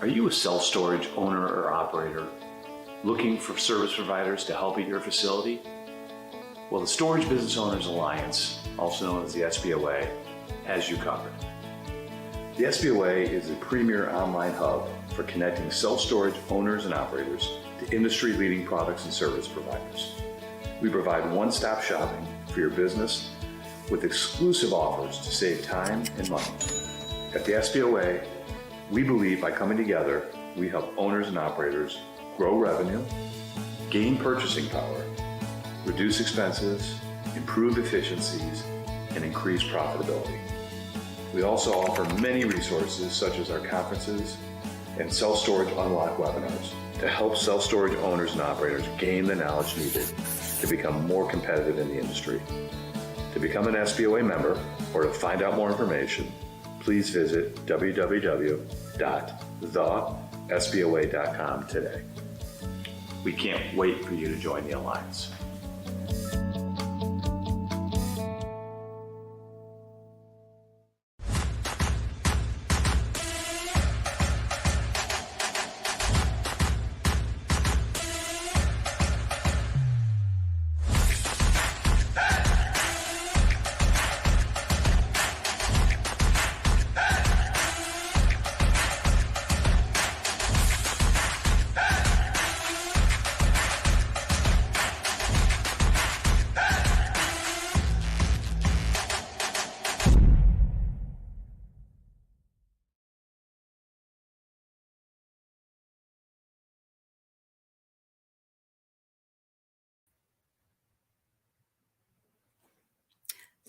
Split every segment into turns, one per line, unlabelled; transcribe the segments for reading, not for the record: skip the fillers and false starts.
Are you a self-storage owner or operator looking for service providers to help at your facility? Well, the Storage Business Owners Alliance, also known as the SBOA, has you covered. The SBOA is a premier online hub for connecting self-storage owners and operators to industry-leading products and service providers. We provide one-stop shopping for your business with exclusive offers to save time and money. At the SBOA, we believe by coming together, we help owners and operators grow revenue, gain purchasing power, reduce expenses, improve efficiencies, and increase profitability. We also offer many resources such as our conferences and Self-Storage Unlock webinars to help self-storage owners and operators gain the knowledge needed to become more competitive in the industry. To become an SBOA member or to find out more information, please visit www.thesboa.com today. We can't wait for you to join the Alliance.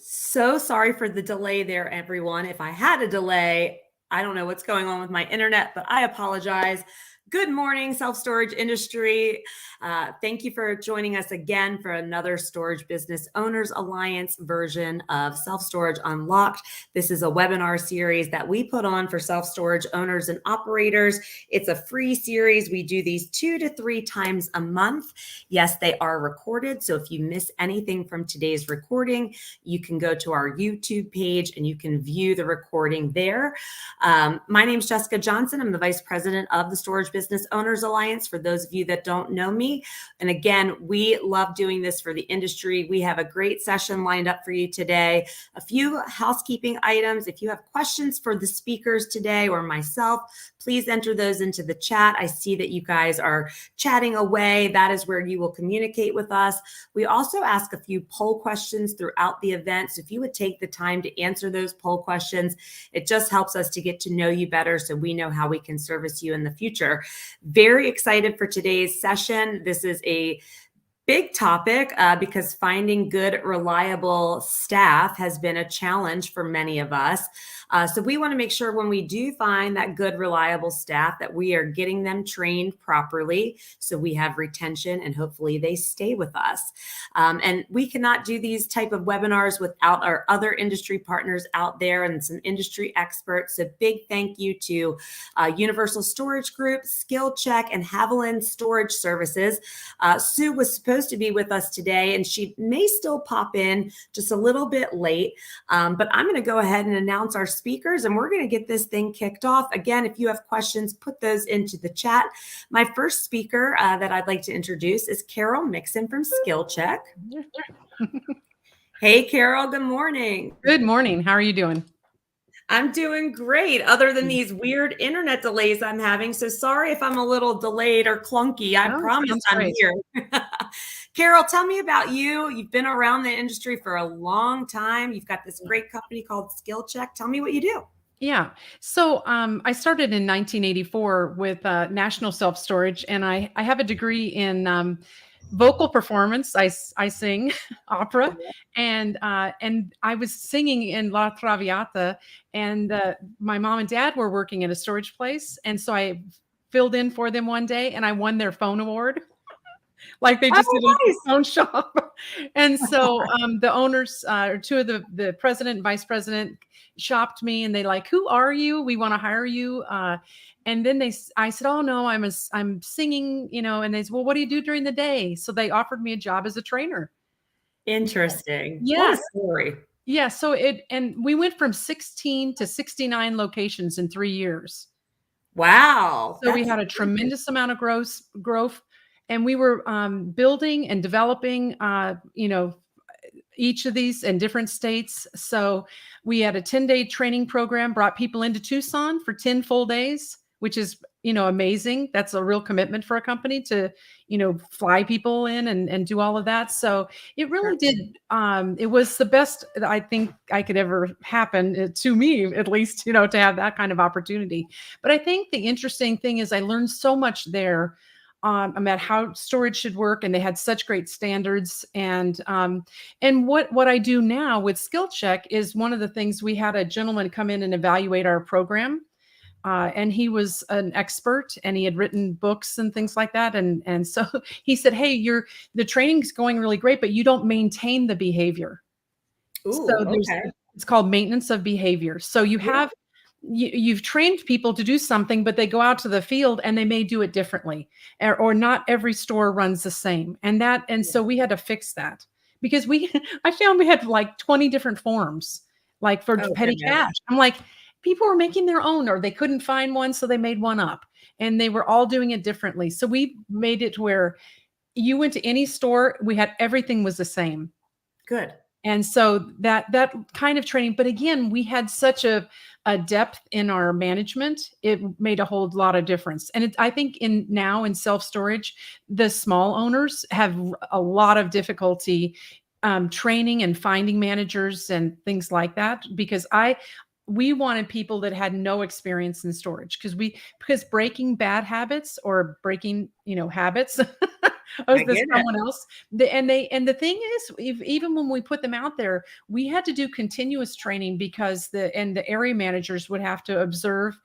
So sorry for the delay there, everyone. If I had a delay, I don't know what's going on with my internet, but I apologize. Good morning, self-storage industry. Thank you for joining us again for another Storage Business Owners Alliance version of Self-Storage Unlocked. This is a webinar series that we put on for self-storage owners and operators. It's a free series. We do these 2 to 3 times a month. Yes, they are recorded. So if you miss anything from today's recording, you can go to our YouTube page and you can view the recording there. My name is Jessica Johnson. I'm the Vice President of the Storage Business Owners Alliance, for those of you that don't know me. And again, we love doing this for the industry. We have a great session lined up for you today. A few housekeeping items. If you have questions for the speakers today or myself, please enter those into the chat. I see that you guys are chatting away. That is where you will communicate with us. We also ask a few poll questions throughout the event. So if you would take the time to answer those poll questions, it just helps us to get to know you better so we know how we can service you in the future. Very excited for today's session. This is a big topic because finding good, reliable staff has been a challenge for many of us. So we want to make sure when we do find that good, reliable staff that we are getting them trained properly so we have retention and hopefully they stay with us. And we cannot do these type of webinars without our other industry partners out there and some industry experts. So big thank you to Universal Storage Group, SkilCheck, and Haviland Storage Services. Sue was supposed to be with us today and she may still pop in just a little bit late, but I'm going to go ahead and announce our speakers and we're going to get this thing kicked off. Again, if you have questions, put those into the chat. My first speaker that I'd like to introduce is Carol Mixon from SkilCheck. Hey, Carol, good morning.
Good morning. How are you doing?
I'm doing great, other than these weird internet delays I'm having. So sorry if I'm a little delayed or clunky. I promise I'm here. Carol, tell me about you. You've been around the industry for a long time. You've got this great company called SkilCheck. Tell me what you do.
Yeah. So I started in 1984 with National Self-Storage, and I have a degree in vocal performance. I sing opera, and I was singing in La Traviata, and my mom and dad were working at a storage place, and so I filled in for them one day, and I won their phone award. Like they just did
Oh,
a
nice.
phone shop. And so the owners, or two of the president and vice president, shopped me, and they like, "Who are you? We want to hire you." And then I said, "Oh no, I'm singing, you know." And they said, "Well, what do you do during the day?" So they offered me a job as a trainer.
Interesting. What
Yeah,
a story.
yeah. And we went from 16 to 69 locations in 3 years.
Wow.
So we
That's
had a tremendous amount of growth, and we were building and developing, each of these in different states. So we had a 10-day training program, brought people into Tucson for 10 full days, which is, amazing. That's a real commitment for a company to, fly people in and do all of that. So it really did. It was the best that I think I could ever happen to me, at least, to have that kind of opportunity. But I think the interesting thing is I learned so much there about how storage should work, and they had such great standards. And what I do now with SkilCheck is one of the things. We had a gentleman come in and evaluate our program, and he was an expert, and he had written books and things like that. And so he said, "Hey, the training's going really great, but you don't maintain the behavior." So
Ooh, okay.
it's called maintenance of behavior. So you've trained people to do something, but they go out to the field and they may do it differently, or not every store runs the same. And so we had to fix that, because I found we had like 20 different forms, like for
Oh,
petty
goodness.
cash. I'm like, people were making their own, or they couldn't find one, so they made one up, and they were all doing it differently. So we made it to where you went to any store, everything was the same.
Good.
And so that kind of training, but again, we had such a depth in our management, it made a whole lot of difference. And I think now in self-storage, the small owners have a lot of difficulty training and finding managers and things like that, because we wanted people that had no experience in storage, because breaking bad habits, or breaking, habits of
I get it.
someone else. And the thing is, even when we put them out there, we had to do continuous training, because the area managers would have to observe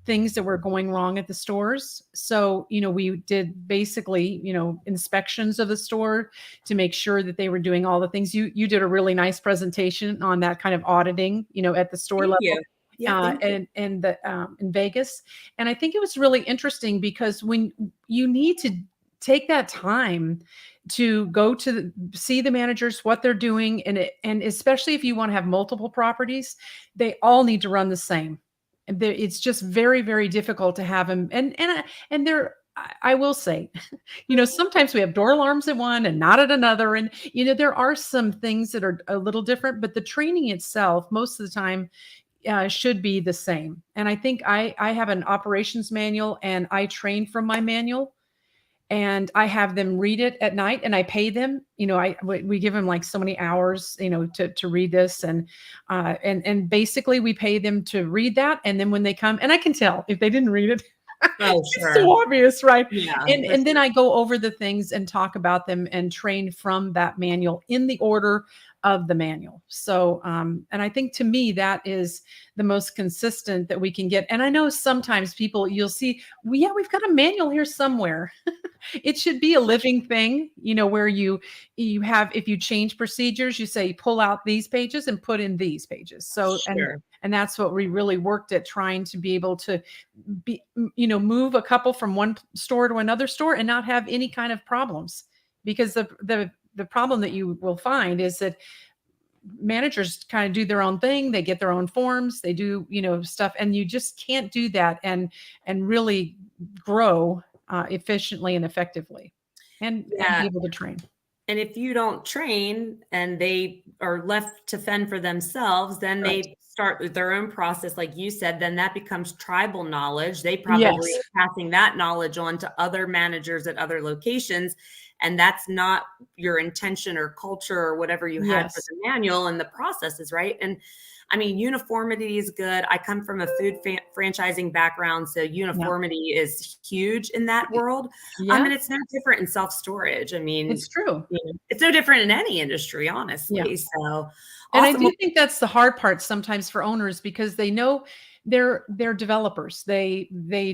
things that were going wrong at the stores. So, we did basically, inspections of the store to make sure that they were doing all the things. You did a really nice presentation on that kind of auditing, at the store
Thank
level.
you. Yeah, thank you.
In Vegas. And I think it was really interesting, because when you need to take that time to go to see the managers, what they're doing, and especially if you want to have multiple properties, they all need to run the same. And it's just very, very difficult to have them. And they're, I will say, sometimes we have door alarms at one and not at another. And, there are some things that are a little different, but the training itself, most of the time, should be the same. And I think I have an operations manual, and I train from my manual, and I have them read it at night, and I pay them. We give them like so many hours, to read this, and basically we pay them to read that. And then when they come, and I can tell if they didn't read it.
Oh,
It's
sure.
so obvious, right?
Yeah.
And then I go over the things and talk about them and train from that manual in the order of the manual. So, and I think, to me, that is the most consistent that we can get. And I know sometimes people, you'll see, we've got a manual here somewhere. It should be a living thing, where you have, if you change procedures, you say, pull out these pages and put in these pages. So,
Sure.
and that's what we really worked at, trying to be able to move a couple from one store to another store and not have any kind of problems. Because the problem that you will find is that managers kind of do their own thing. They get their own forms, they do, stuff, and you just can't do that and really grow efficiently and effectively, and be able to train.
And if you don't train and they are left to fend for themselves, then
Right.
they start with their own process, like you said, then that becomes tribal knowledge. They
Yes.
probably are passing that knowledge on to other managers at other locations. And that's not your intention or culture or whatever you had for
Yes.
the manual and the processes, right? And I mean, uniformity is good. I come from a food franchising background, so uniformity is huge in that world.
Yeah,
And it's no different in self-storage. I mean,
it's true.
it's no different in any industry, honestly.
Yeah.
So
And I
awesome.
do think that's the hard part sometimes for owners, because they know they're developers. They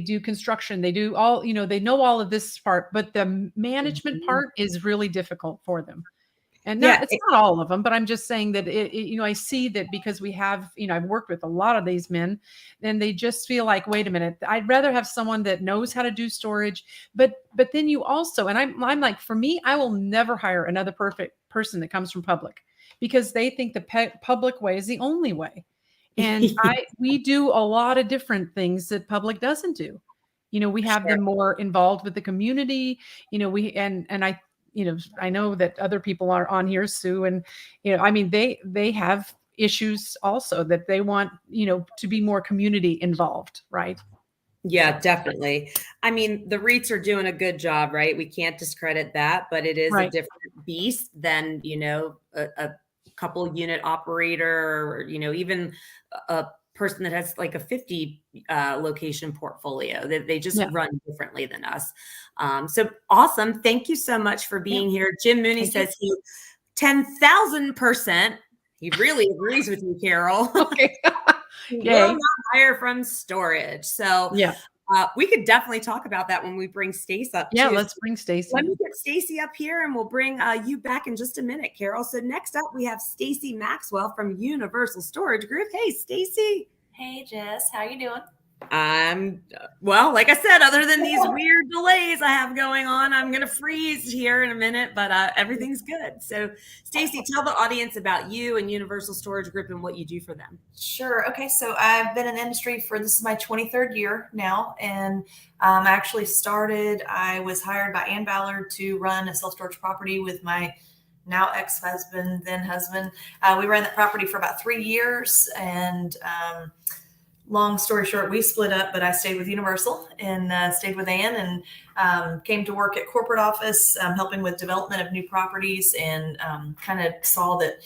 do construction. They do all, they know all of this part, but the management
Mhm.
part is really difficult for them. And
Yeah,
it's not all of them, but I'm just saying that I see that because we have, I've worked with a lot of these men, and they just feel like, wait a minute, I'd rather have someone that knows how to do storage. But then you also, and I'm like, for me, I will never hire another perfect person that comes from public, because they think the public way is the only way. And we do a lot of different things that public doesn't do. We have
Sure.
them more involved with the community. I know that other people are on here, Sue, and I mean, they have issues also that they want, to be more community involved, right?
Yeah, definitely. I mean, the REITs are doing a good job, right? We can't discredit that, but it is a
Right.
different beast than, a couple unit operator, or, even a person that has like a 50 location portfolio. They just
Yeah.
run differently than us. So awesome. Thank you so much for
Yeah.
being here. Jim Mooney
Thank you.
says he 10,000%. He really agrees with you, Carol.
Okay.
Will
Yay.
not hire from storage. So
Yeah.
we could definitely talk about that when we bring Stace up
Yeah.
too.
Let's bring Stacie.
Let me get Stacie up here, and we'll bring you back in just a minute, Carol. So next up, we have Stacie Maxwell from Universal Storage Group. Hey, Stacie.
Hey, Jess, how you doing?
Well, like I said, other than these weird delays I have going on, I'm going to freeze here in a minute, but everything's good. So Stacie, tell the audience about you and Universal Storage Group and what you do for them.
Sure. Okay, so I've been in the industry this is my 23rd year now, and I was hired by Ann Ballard to run a self-storage property with my now ex-husband, then husband. We ran that property for about 3 years, and long story short, we split up, but I stayed with Universal and stayed with Ann, and came to work at corporate office, helping with development of new properties, and kind of saw that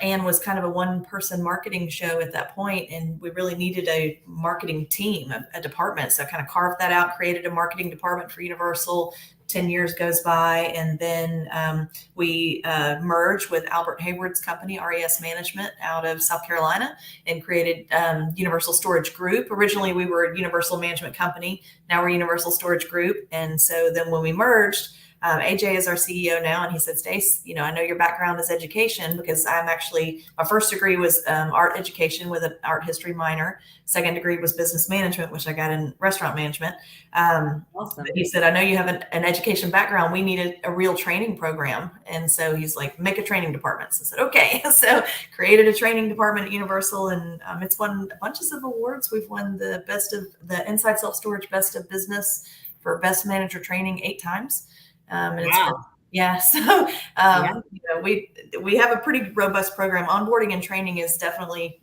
Ann was kind of a one-person marketing show at that point, and we really needed a marketing team, a department. So I kind of carved that out, created a marketing department for Universal. 10 years goes by, and then we merged with Albert Hayward's company, RES Management, out of South Carolina, and created Universal Storage Group. Originally, we were a Universal Management Company. Now we're Universal Storage Group. And so then when we merged, AJ is our CEO now, and he said, Stace, I know your background is education, because my first degree was art education with an art history minor. Second degree was business management, which I got in restaurant management.
Awesome.
But he said, I know you have an education background. We needed a real training program. And so he's like, make a training department. So I said, okay. So created a training department at Universal, and it's won bunches of awards. We've won the Inside Self Storage Best of Business for Best Manager Training 8 times. And
Wow.
So we have a pretty robust program. Onboarding and training is definitely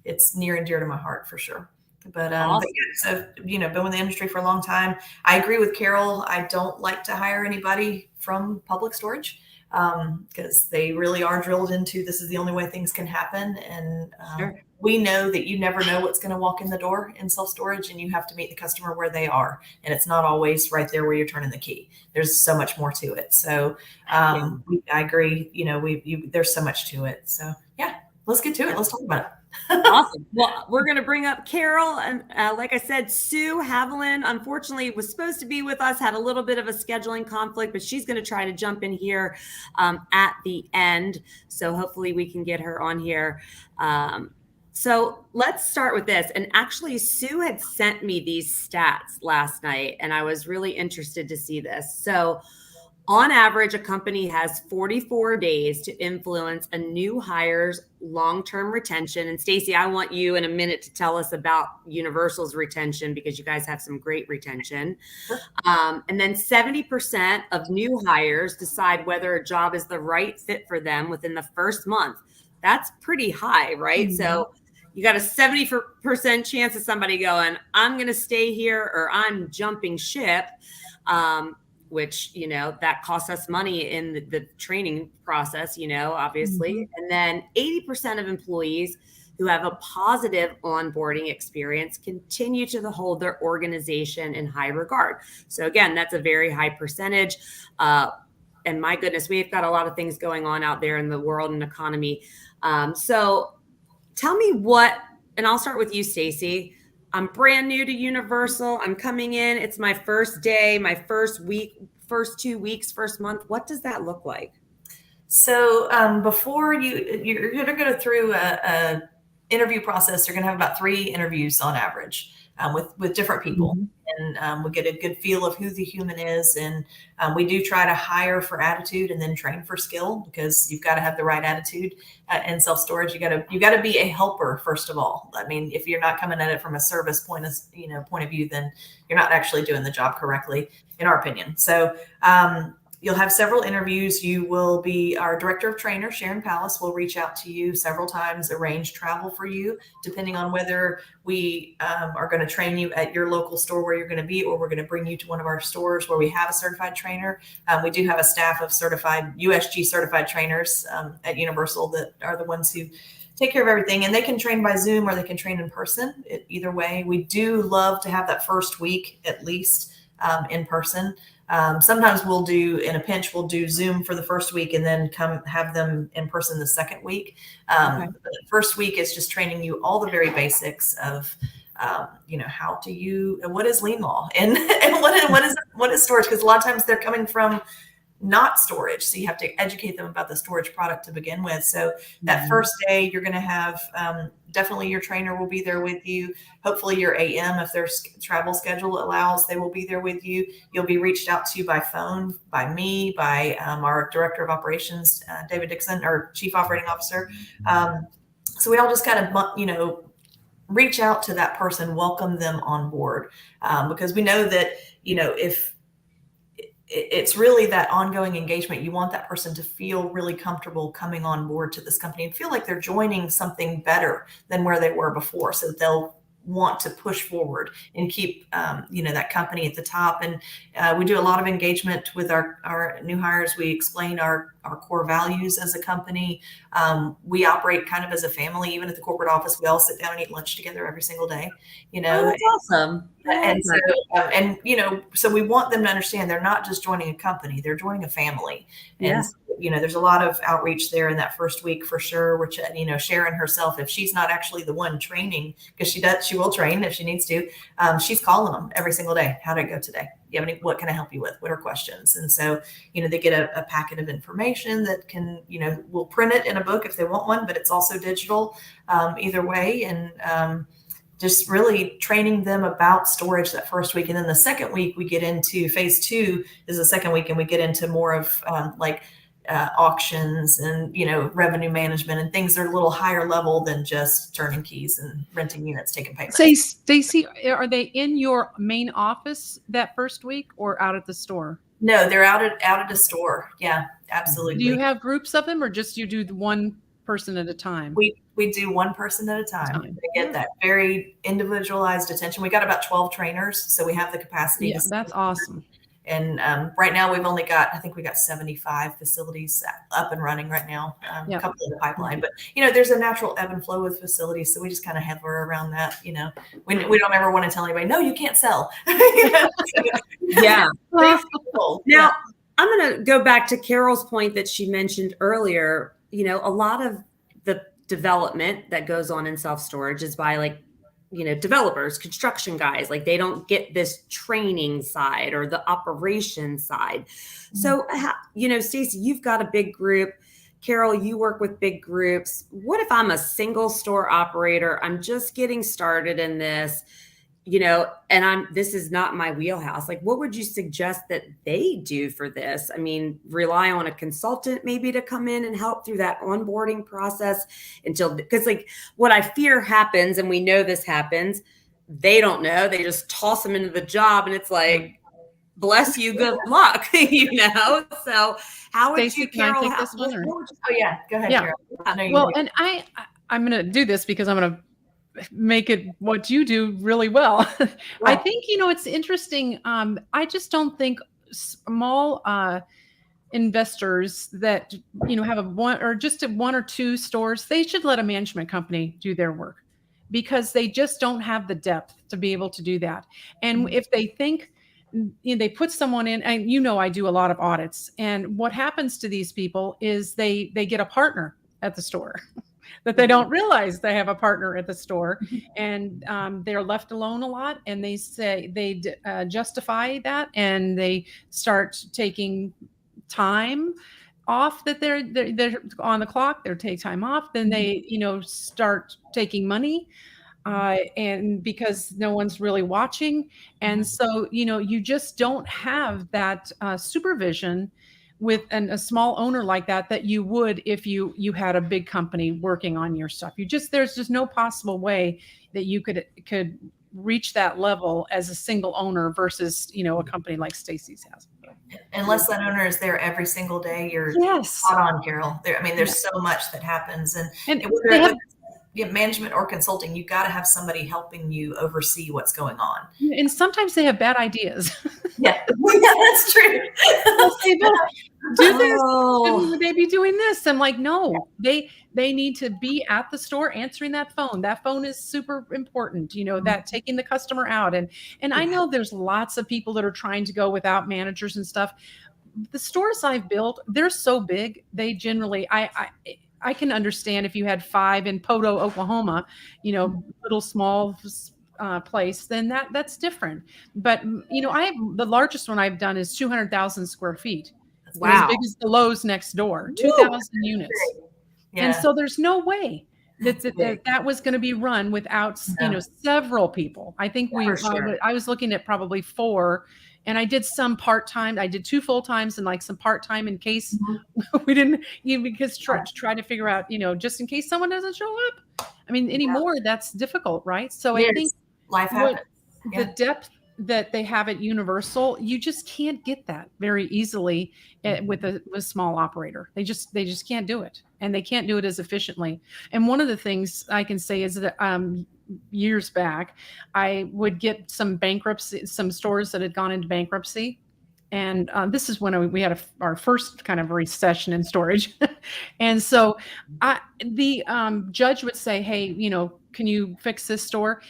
it's near and dear to my heart, for sure. But
Awesome.
so been with the industry for a long time. I agree with Carol. I don't like to hire anybody from public storage, because they really are drilled into, this is the only way things can happen. And
Sure.
we know that you never know what's going to walk in the door in self-storage, and you have to meet the customer where they are. And it's not always right there where you're turning the key. There's so much more to it. So I agree. There's so much to it. So yeah, let's get to it. Let's talk about it.
Awesome. Well, we're going to bring up Carol. And like I said, Sue Haviland, unfortunately, was supposed to be with us, had a little bit of a scheduling conflict, but she's going to try to jump in here at the end. So hopefully we can get her on here. So let's start with this. And actually, Sue had sent me these stats last night, and I was really interested to see this. So on average, a company has 44 days to influence a new hire's long-term retention. And Stacie, I want you in a minute to tell us about Universal's retention, because you guys have some great retention.
Sure.
And then 70% of new hires decide whether a job is the right fit for them within the first month. That's pretty high, right? Mm-hmm. So you got a 70% chance of somebody going, I'm going to stay here, or I'm jumping ship. Which, that costs us money in the training process, obviously. Mm-hmm. And then 80% of employees who have a positive onboarding experience continue to hold their organization in high regard. So again, that's a very high percentage. And my goodness, we've got a lot of things going on out there in the world and economy. So tell me and I'll start with you, Stacie. I'm brand new to Universal. I'm coming in. It's my first day, my first week, first 2 weeks, first month. What does that look like?
So before you're going to go through a interview process, you're going to have about 3 interviews on average with different people. And we get a good feel of who the human is. And we do try to hire for attitude and then train for skill, because you've got to have the right attitude in self-storage. You got to be a helper, first of all. I mean, if you're not coming at it from a service point of view, then you're not actually doing the job correctly, in our opinion. So you'll have several interviews. Our director of trainers, Sharon Palace, will reach out to you several times, arrange travel for you, depending on whether we are going to train you at your local store where you're going to be, or we're going to bring you to one of our stores where we have a certified trainer. We do have a staff of USG certified trainers at Universal that are the ones who take care of everything, and they can train by Zoom or they can train in person. Either way, we do love to have that first week at least in person. Sometimes in a pinch, we'll do Zoom for the first week and then come have them in person the second week. But the first week is just training you all the very basics of, what is lien law and what is storage? Because a lot of times they're coming from not storage. So you have to educate them about the storage product to begin with. So that first day, you're going to have definitely your trainer will be there with you. Hopefully your AM, if their travel schedule allows, they will be there with you. You'll be reached out to by phone, by me, by our director of operations, David Dixon, our chief operating officer. So we all just kind of, reach out to that person, welcome them on board, because we know that, if it's really that ongoing engagement, you want that person to feel really comfortable coming on board to this company and feel like they're joining something better than where they were before, so that they'll want to push forward and keep that company at the top. And we do a lot of engagement with our new hires. We explain our core values as a company. We operate kind of as a family. Even at the corporate office, we all sit down and eat lunch together every single day.
Oh, that's awesome.
So we want them to understand they're not just joining a company, they're joining a family. And there's a lot of outreach there in that first week for sure, which, Sharon herself, if she's not actually the one training, because she will train if she needs to, she's calling them every single day. How did it go today? What can I help you with? What are questions? And so, they get a packet of information that can, we'll print it in a book if they want one, but it's also digital, either way. And, just really training them about storage that first week. And then the second week we get into phase 2 is the second week. And we get into more of auctions and, revenue management and things that are a little higher level than just turning keys and renting units, taking payments.
Say, Stacie, are they in your main office that first week or out at the store?
No, they're out at a store. Yeah, absolutely.
Do you have groups of them, or just you do one person at a time?
We do one person at a time. They get that very individualized attention. We got about 12 trainers, so we have the capacity.
Yeah, that's awesome.
And right now we've only got, I think we got 75 facilities up and running right now, a couple in the pipeline. But, there's a natural ebb and flow with facilities. So we just kind of hover around that, we don't ever want to tell anybody, no, you can't sell.
Yeah. Now, I'm going to go back to Carol's point that she mentioned earlier. A lot of the development that goes on in self-storage is by developers, construction guys. They don't get this training side or the operation side. So, Stacie, you've got a big group. Carol, you work with big groups. What if I'm a single store operator? I'm just getting started in this, and this is not my wheelhouse. What would you suggest that they do for this? I mean, rely on a consultant maybe to come in and help through that onboarding process because what I fear happens, and we know this happens, they don't know. They just toss them into the job and it's bless you, good luck, So how would
Stacie,
you,
can
Carol,
I take this one?
Oh yeah, go ahead,
Yeah.
Carol. I know you
Well,
would.
and I'm going to do this because I'm going to make it what you do really well. I think, it's interesting. I just don't think small investors that, have one or two stores, they should let a management company do their work, because they just don't have the depth to be able to do that. And if they think, they put someone in, and I do a lot of audits, and what happens to these people is they get a partner at the store that they don't realize they have a partner at the store, and they're left alone a lot, and they say they justify that, and they start taking time off that they're on the clock. They take time off, then they start taking money, and because no one's really watching, and so you just don't have that supervision with a small owner like that you would if you had a big company working on your stuff. There's just no possible way that you could reach that level as a single owner versus a company like Stacie's has.
Unless that owner is there every single day, you're
Yes.
spot on, Carol. There's so much that happens, and
And
whether
they have,
management or consulting, you've got to have somebody helping you oversee what's going on.
and sometimes they have bad ideas.
Yeah, that's true.
They'll say, "Well, do this.
Oh.
Would they be doing this?" I'm like, no, they need to be at the store answering that phone. That phone is super important, that taking the customer out. And I know there's lots of people that are trying to go without managers and stuff. The stores I've built, they're so big. They generally, I can understand if you had 5 in Poto, Oklahoma, little small place, then that's different. But the largest one I've done is 200,000 square feet.
Wow.
As big as the Lowe's next door, 2,000 units.
Yeah.
And so there's no way that was going to be run without several people. I think I was looking at probably 4. And I did some part-time. I did 2 full-times and like some part-time in case we didn't, because try to figure out, just in case someone doesn't show up. Anymore, that's difficult, right? So I think
life happens.
The depth that they have at Universal, you just can't get that very easily with a small operator. They just can't do it, and they can't do it as efficiently. And one of the things I can say is that years back, I would get some stores that had gone into bankruptcy. And this is when we had our first kind of recession in storage. And so the judge would say, hey, can you fix this store?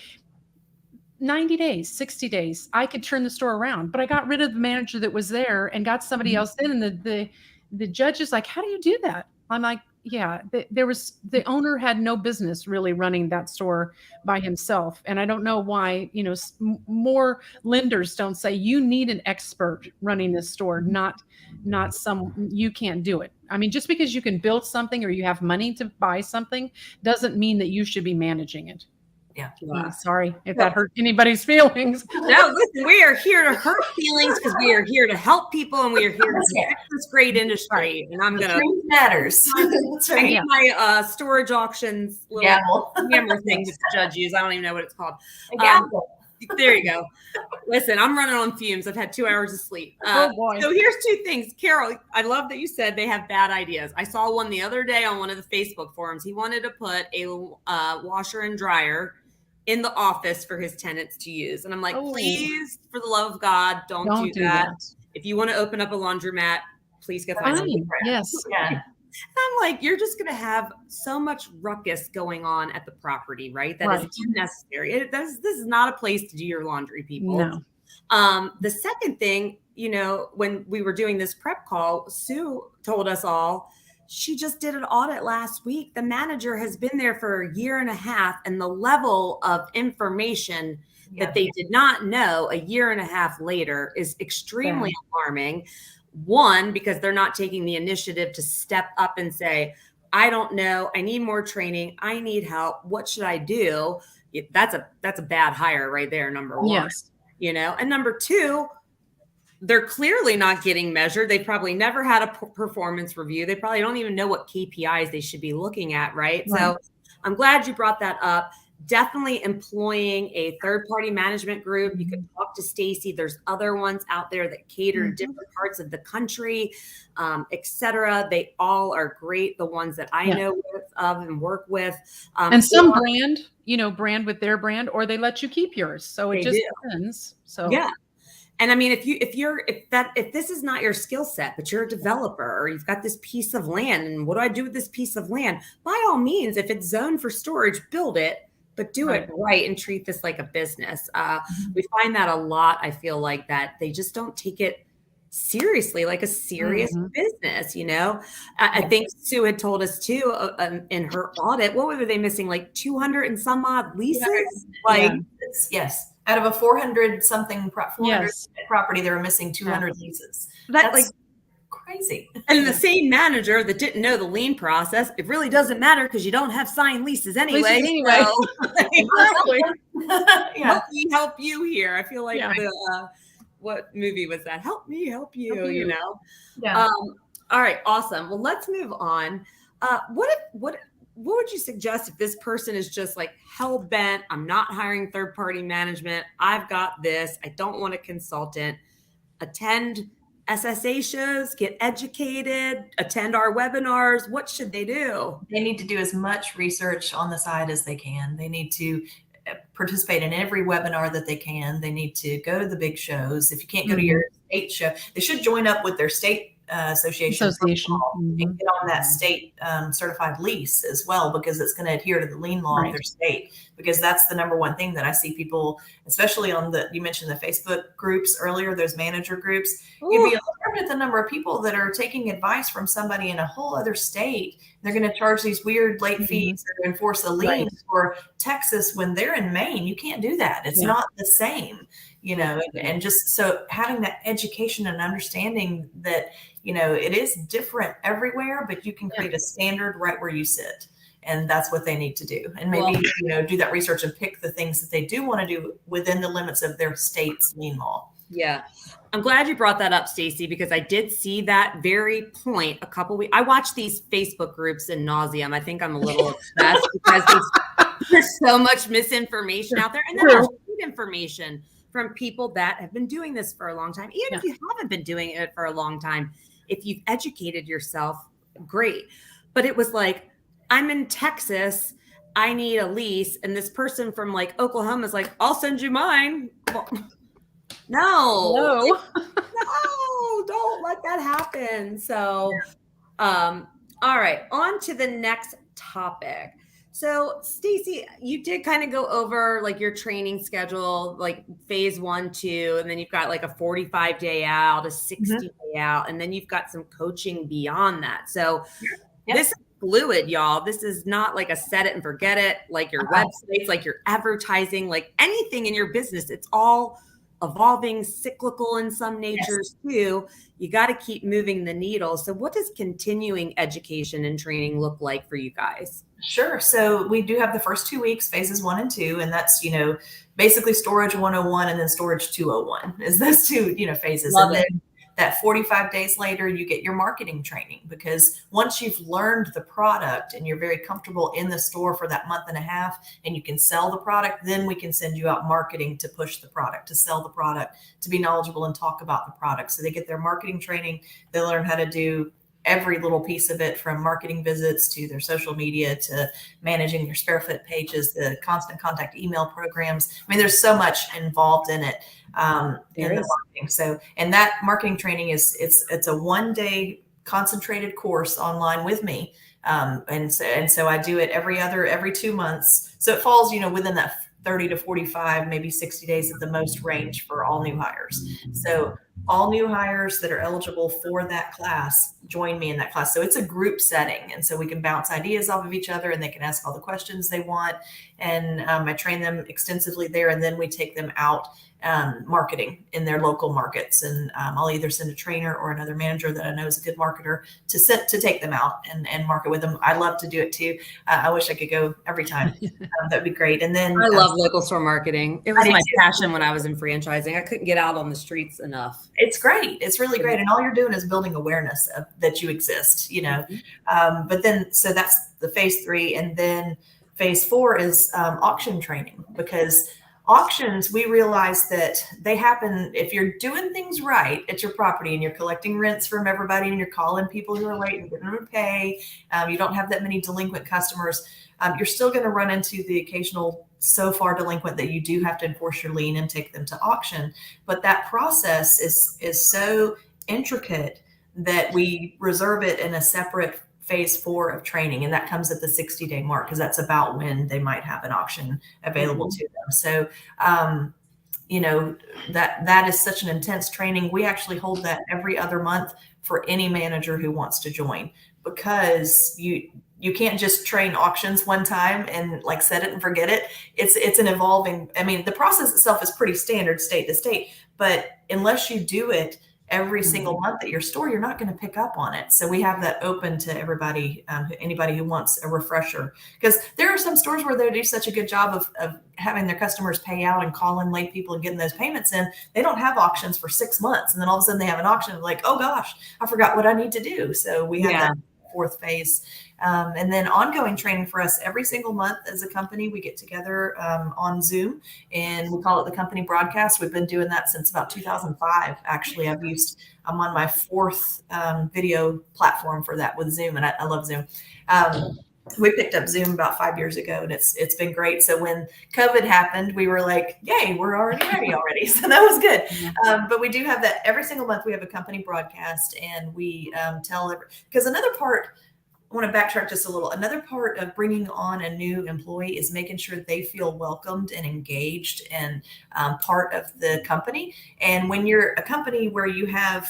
90 days, 60 days, I could turn the store around. But I got rid of the manager that was there and got somebody else in. And the judge is like, how do you do that? I'm like, yeah, the owner had no business really running that store by himself. And I don't know why, more lenders don't say you need an expert running this store, not you can't do it. Just because you can build something or you have money to buy something doesn't mean that you should be managing it.
Yeah.
Sorry if that hurt anybody's feelings.
No, listen, we are here to hurt feelings because we are here to help people, and we are here to protect this great industry. And I'm gonna
matters.
I need my storage auctions little hammer thing that the judge used. I don't even know what it's called. There you go. Listen, I'm running on fumes. I've had 2 hours of sleep.
Oh boy.
So here's 2 things. Carol, I love that you said they have bad ideas. I saw one the other day on one of the Facebook forums. He wanted to put a washer and dryer in the office for his tenants to use. And I'm like, please, for the love of God, don't do that. If you want to open up a laundromat, please go find something.
Yes.
Yeah.
I'm like, you're just going to have so much ruckus going on at the property, right? That is unnecessary. This is not a place to do your laundry, people.
No.
The second thing, when we were doing this prep call, Sue told us all, she just did an audit last week. The manager has been there for a year and a half, and the level of information that they did not know a year and a half later is extremely alarming. One, because they're not taking the initiative to step up and say, I don't know, I need more training, I need help, what should I do? That's a bad hire right there, number one.
Yes.
And number 2, they're clearly not getting measured. They probably never had a performance review. They probably don't even know what KPIs they should be looking at, right? So I'm glad you brought that up. Definitely employing a third-party management group. You can talk to Stacie. There's other ones out there that cater to different parts of the country, et cetera. They all are great. The ones that I know of and work with.
And some brand with their brand, or they let you keep yours. So it just depends. So
yeah. And I mean, if this is not your skill set, but you're a developer or you've got this piece of land, and what do I do with this piece of land? By all means, if it's zoned for storage, build it, but do it right and treat this like a business. We find that a lot. I feel like that they just don't take it seriously, like a serious business, I think Sue had told us too, in her audit, what were they missing? Like 200 and some odd leases?
Yes. Out of a 400 something property, they were missing 200 leases.
That's
like crazy.
And the same manager that didn't know the lien process, it really doesn't matter because you don't have signed leases anyway. So,
Exactly.
Help me help you here. I feel like what movie was that? Help me help you,
Yeah.
All right, awesome. Well, let's move on. What would you suggest if this person is just like hell bent? I'm not hiring third-party management. I've got this. I don't want a consultant. Attend SSA shows, get educated, attend our webinars. What should they do?
They need to do as much research on the side as they can. They need to participate in every webinar that they can. They need to go to the big shows. If you can't go to your state show, they should join up with their state association and get on that state certified lease as well, because it's going to adhere to the lien law of their state, because that's the number one thing that I see people, especially you mentioned the Facebook groups earlier, those manager groups. You'd be alarmed at the number of people that are taking advice from somebody in a whole other state. They're going to charge these weird late fees to enforce a lien for Texas when they're in Maine. You can't do that. It's not the same, and just so having that education and understanding that, it is different everywhere, but you can create a standard right where you sit. And that's what they need to do. And maybe, do that research and pick the things that they do want to do within the limits of their state's lien law.
Yeah. I'm glad you brought that up, Stacie, because I did see that very point a couple weeks. I watch these Facebook groups in nauseum. I think I'm a little obsessed because there's so much misinformation out there. And then there's good information from people that have been doing this for a long time. Even if you haven't been doing it for a long time, if you've educated yourself, great. But it was like, I'm in Texas, I need a lease. And this person from like Oklahoma is like, I'll send you mine. Well, no, don't let that happen. So, all right, on to the next topic. So Stacie, you did kind of go over like your training schedule, like phase 1, 2, and then you've got like a 45-day out, a 60-day out, and then you've got some coaching beyond that. So this is fluid, y'all. This is not like a set it and forget it, like your websites, like your advertising, like anything in your business. It's all evolving, cyclical in some natures too. You got to keep moving the needle. So what does continuing education and training look like for you guys?
Sure. So we do have the first 2 weeks, phases 1 and 2, and that's, basically storage 101 and then storage 201 is those two, phases. Then that 45 days later, you get your marketing training, because once you've learned the product and you're very comfortable in the store for that month and a half and you can sell the product, then we can send you out marketing to push the product, to sell the product, to be knowledgeable and talk about the product. So they get their marketing training. They learn how to do every little piece of it, from marketing visits to their social media to managing their SpareFoot pages, the constant contact email programs. I mean, there's so much involved in it, in the marketing. So, and that marketing training it's a 1-day concentrated course online with me. And so I do it every 2 months. So it falls, within that 30 to 45, maybe 60 days at the most range for all new hires. So all new hires that are eligible for that class join me in that class. So it's a group setting. And so we can bounce ideas off of each other and they can ask all the questions they want. And I train them extensively there. And then we take them out marketing in their local markets. And I'll either send a trainer or another manager that I know is a good marketer to take them out and market with them. I love to do it too. I wish I could go every time. That'd be great. And then
I love local store marketing. It was my passion when I was in franchising. I couldn't get out on the streets enough.
It's great. It's really great. And all you're doing is building awareness of that you exist, but then, so that's the phase 3. And then phase 4 is auction training, because auctions, we realize that they happen if you're doing things right at your property and you're collecting rents from everybody and you're calling people who are late and getting them to pay. You don't have that many delinquent customers. You're still going to run into the occasional so far delinquent that you do have to enforce your lien and take them to auction. But that process is so intricate that we reserve it in a separate phase 4 of training. And that comes at the 60-day mark, because that's about when they might have an auction available to them. So, that is such an intense training. We actually hold that every other month for any manager who wants to join, because you can't just train auctions one time and like set it and forget it. It's an evolving, the process itself is pretty standard state to state, but unless you do it every single month at your store, you're not going to pick up on it. So we have that open to everybody, anybody who wants a refresher, because there are some stores where they do such a good job of having their customers pay out and calling late people and getting those payments in. They don't have auctions for 6 months. And then all of a sudden they have an auction, like, oh gosh, I forgot what I need to do. So we have that 4th phase. And then ongoing training for us every single month as a company. We get together on Zoom, and we call it the company broadcast. We've been doing that since about 2005. Actually, I'm on my 4th video platform for that with Zoom, and I love Zoom. We picked up Zoom about 5 years ago, and it's been great. So when COVID happened, we were like, yay, we're already ready already. So that was good. But we do have that every single month. We have a company broadcast, and we because another part, I want to backtrack just a little. Another part of bringing on a new employee is making sure they feel welcomed and engaged and part of the company. And when you're a company where you have,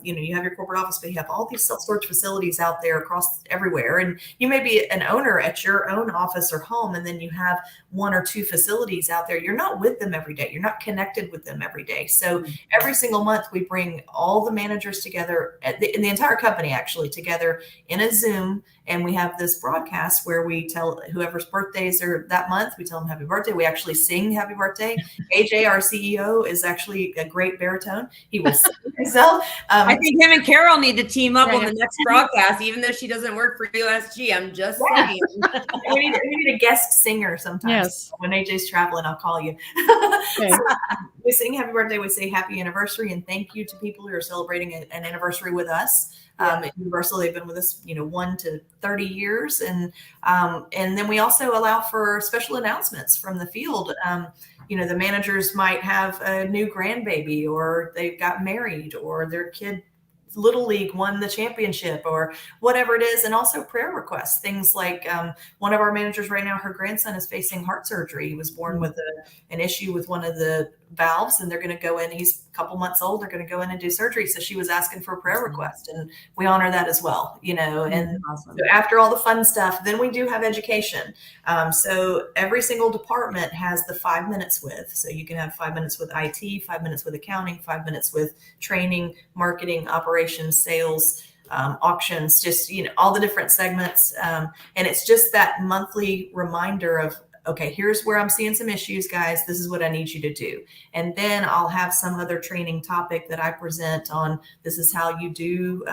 you have your corporate office, but you have all these self-storage facilities out there across everywhere, and you may be an owner at your own office or home, and then you have 1 or 2 facilities out there. You're not with them every day. You're not connected with them every day. So every single month we bring all the managers together in the entire company, actually, together in a Zoom. And we have this broadcast where we tell whoever's birthdays are that month, we tell them happy birthday. We actually sing happy birthday. AJ, our CEO, is actually a great baritone. He will sing himself.
I think him and Carol need to team up on the next broadcast, even though she doesn't work for USG. I'm just saying.
we need a guest singer sometimes.
Yes.
When AJ's traveling, I'll call you.
Okay.
So, we sing happy birthday. We say happy anniversary, and thank you to people who are celebrating an anniversary with us. At Universal, they've been with us, 1 to 30 years. And then we also allow for special announcements from the field. The managers might have a new grandbaby, or they've got married, or their kid Little League won the championship, or whatever it is. And also prayer requests, things like one of our managers right now, her grandson is facing heart surgery. He was born with an issue with one of the valves, and they're going to go in. He's a couple months old. They're going to go in and do surgery. So she was asking for a prayer request, and we honor that as well, and
Awesome.
so after all the fun stuff, then we do have education. So every single department has the 5 minutes with, so you can have 5 minutes with IT, 5 minutes with accounting, 5 minutes with training, marketing, operations, sales, auctions, just, all the different segments. And it's just that monthly reminder of, okay, here's where I'm seeing some issues, guys. This is what I need you to do. And then I'll have some other training topic that I present on. This is how you do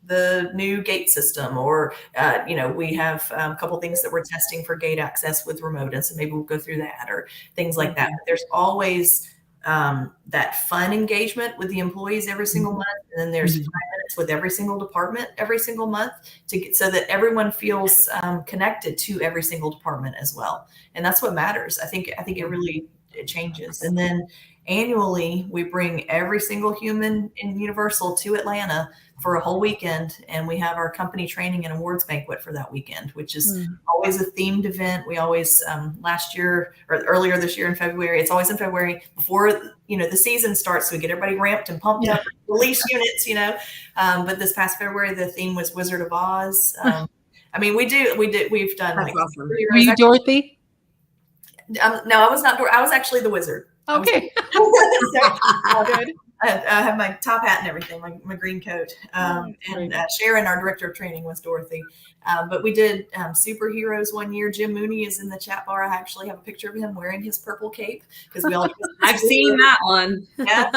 the new gate system, or, we have a couple things that we're testing for gate access with remote. And so maybe we'll go through that, or things like that. But there's always that fun engagement with the employees every single month. And then there's 5 minutes with every single department every single month so that everyone feels connected to every single department as well. And that's what matters. I think it changes. And then annually, we bring every single human in Universal to Atlanta for a whole weekend. And we have our company training and awards banquet for that weekend, which is always a themed event. We always, last year or earlier this year in February, it's always in February before, the season starts. So we get everybody ramped and pumped up, release units, but this past February, the theme was Wizard of Oz. We've done.
That's awesome.
Were you Dorothy?
No, I was not. I was actually the wizard.
Okay.
Good. I have my top hat and everything, my green coat. And Sharon, our director of training, was Dorothy. But we did superheroes one year. Jim Mooney is in the chat bar. I actually have a picture of him wearing his purple cape, because we all.
I've seen that one.
Yeah.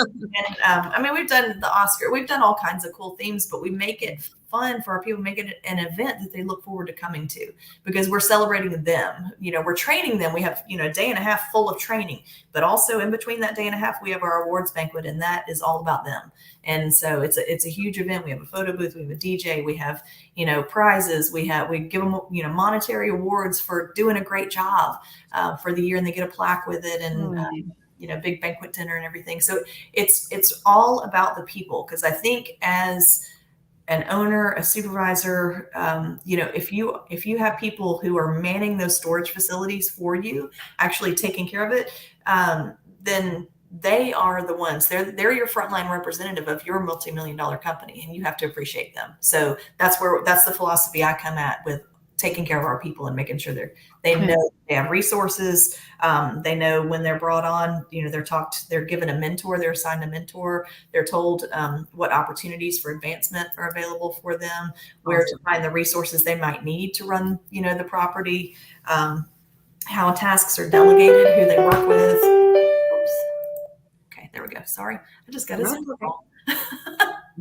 And we've done the Oscar. We've done all kinds of cool themes, but we make it fun for our people, make it an event that they look forward to coming to, because we're celebrating them. We're training them. We have, a day and a half full of training, but also in between that day and a half, we have our awards banquet, and that is all about them. And so it's a huge event. We have a photo booth, we have a DJ, we have, prizes, we give them, monetary awards for doing a great job for the year, and they get a plaque with it, and big banquet dinner and everything. So it's all about the people, because I think as an owner, a supervisor, if you have people who are manning those storage facilities for you, actually taking care of it, then they are the ones, they're your frontline representative of your multi-million-dollar company, and you have to appreciate them. So that's the philosophy I come at with taking care of our people and making sure they know they have resources. They know when they're brought on, they're given a mentor, they're assigned a mentor. They're told what opportunities for advancement are available for them, where to find the resources they might need to run, the property, how tasks are delegated, who they work with. Oops. Okay, there we go. Sorry, I just got a Zoom call.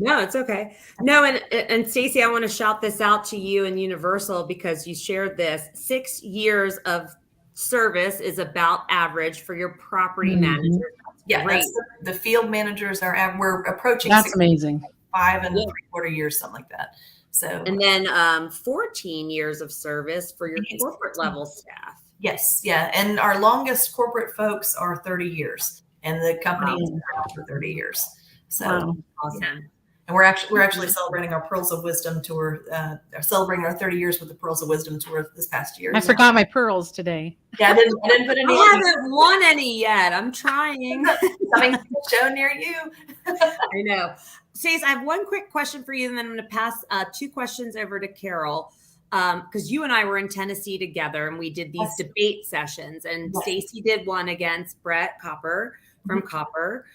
No, it's okay. No, and Stacie, I want to shout this out to you and Universal, because you shared this. 6 years of service is about average for your property manager.
Yeah, that's the field managers we're approaching.
That's amazing.
5 and 3/4 years, something like that. So,
and then 14 years of service for your corporate level staff.
Yes, yeah, and our longest corporate folks are 30 years, and the company has been around for 30 years. So
awesome.
Yeah. And we're actually celebrating our Pearls of Wisdom tour, celebrating our 30 years with the Pearls of Wisdom tour this past year.
I forgot my pearls today.
Yeah, I didn't put any.
I haven't won any yet. I'm trying.
Coming to a show near you.
I know. Stacie, I have one quick question for you, and then I'm going to pass 2 questions over to Carol, because you and I were in Tennessee together, and we did these debate sessions, and Stacie did one against Brett Copper from Copper.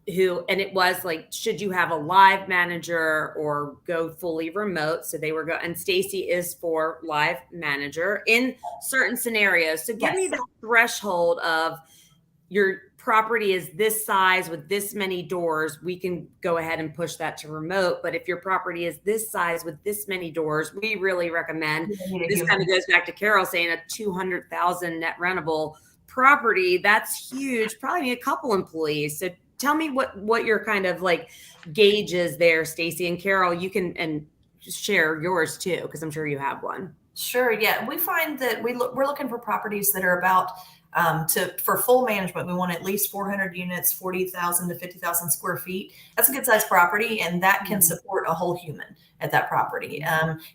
And it was like, should you have a live manager or go fully remote? So they were and Stacie is for live manager in certain scenarios. So give me the threshold of your property is this size with this many doors. We can go ahead and push that to remote. But if your property is this size with this many doors, we really recommend, this kind of goes back to Carol saying a 200,000 net rentable property. That's huge. Probably need a couple employees. So tell me what your kind of like gauge is there, Stacie, and Carol, you can and just share yours too, because I'm sure you have one.
Sure. Yeah. We find that we're looking for properties that are about for full management. We want at least 400 units, 40,000 to 50,000 square feet. That's a good size property, and that can support a whole human at that property.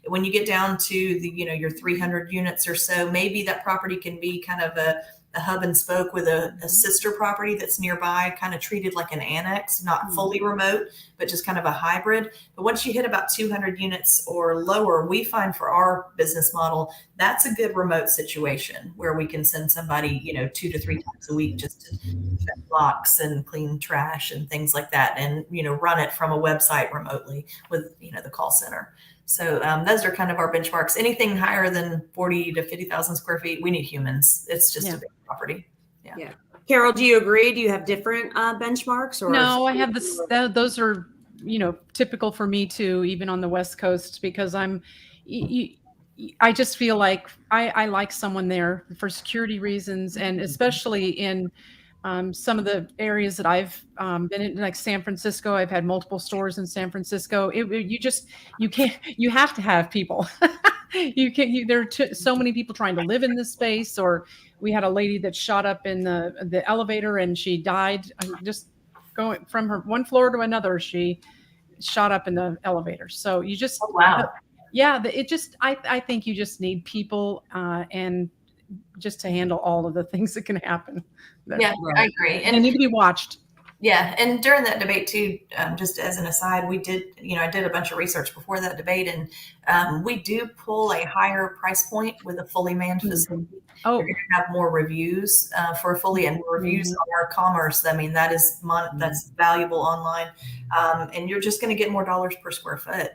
When you get down to your 300 units or so, maybe that property can be kind of a hub and spoke with a sister property that's nearby, kind of treated like an annex, not fully remote, but just kind of a hybrid. But once you hit about 200 units or lower, we find for our business model, that's a good remote situation where we can send somebody, 2 to 3 times a week just to check blocks and clean trash and things like that, and, run it from a website remotely with, the call center. So those are kind of our benchmarks. Anything higher than 40 to 50,000 square feet, we need humans. It's just a big property. Yeah.
Carol, do you agree? Do you have different benchmarks? Or
No, I have this. Those are, typical for me too, even on the West Coast, because I just feel like I like someone there for security reasons, and especially in some of the areas that I've been in, like San Francisco. I've had multiple stores in San Francisco. You have to have people. There are so many people trying to live in this space. Or we had a lady that shot up in the elevator and she died just going from her one floor to another. She shot up in the elevator. So you just, I think you just need people and just to handle all of the things that can happen.
I agree.
And they need to be watched.
Yeah. And during that debate too, just as an aside, we did, I did a bunch of research before that debate, and we do pull a higher price point with a fully manned facility.
Oh,
you're going to have more reviews for fully, and reviews are commerce. I mean, that's valuable online. And you're just going to get more dollars per square foot.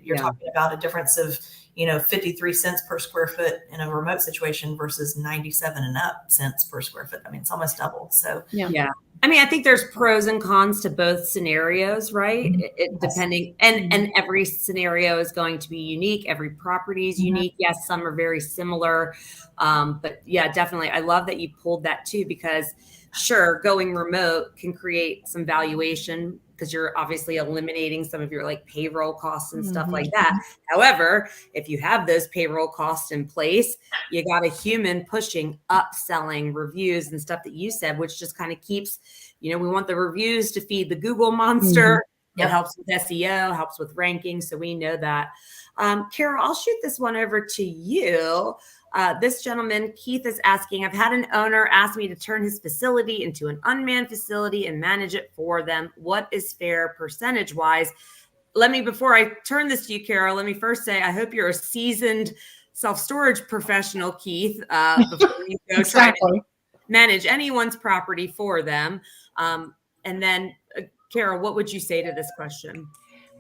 You're talking about a difference of, 53 cents per square foot in a remote situation versus 97 and up cents per square foot. I mean, it's almost double. So
yeah. I mean, I think there's pros and cons to both scenarios, right? Depending, and every scenario is going to be unique. Every property is unique. Yes, some are very similar, but yeah, definitely. I love that you pulled that too, because sure, going remote can create some valuation because you're obviously eliminating some of your like payroll costs and stuff like that. However, if you have those payroll costs in place, you got a human pushing upselling reviews and stuff that you said, which just kind of keeps, we want the reviews to feed the Google monster. It helps with SEO, helps with ranking. So we know that. Carol, I'll shoot this one over to you. This gentleman, Keith, is asking, I've had an owner ask me to turn his facility into an unmanned facility and manage it for them. What is fair percentage-wise? Before I turn this to you, Carol, let me first say, I hope you're a seasoned self-storage professional, Keith, before you go try to manage anyone's property for them. And then, Carol, what would you say to this question?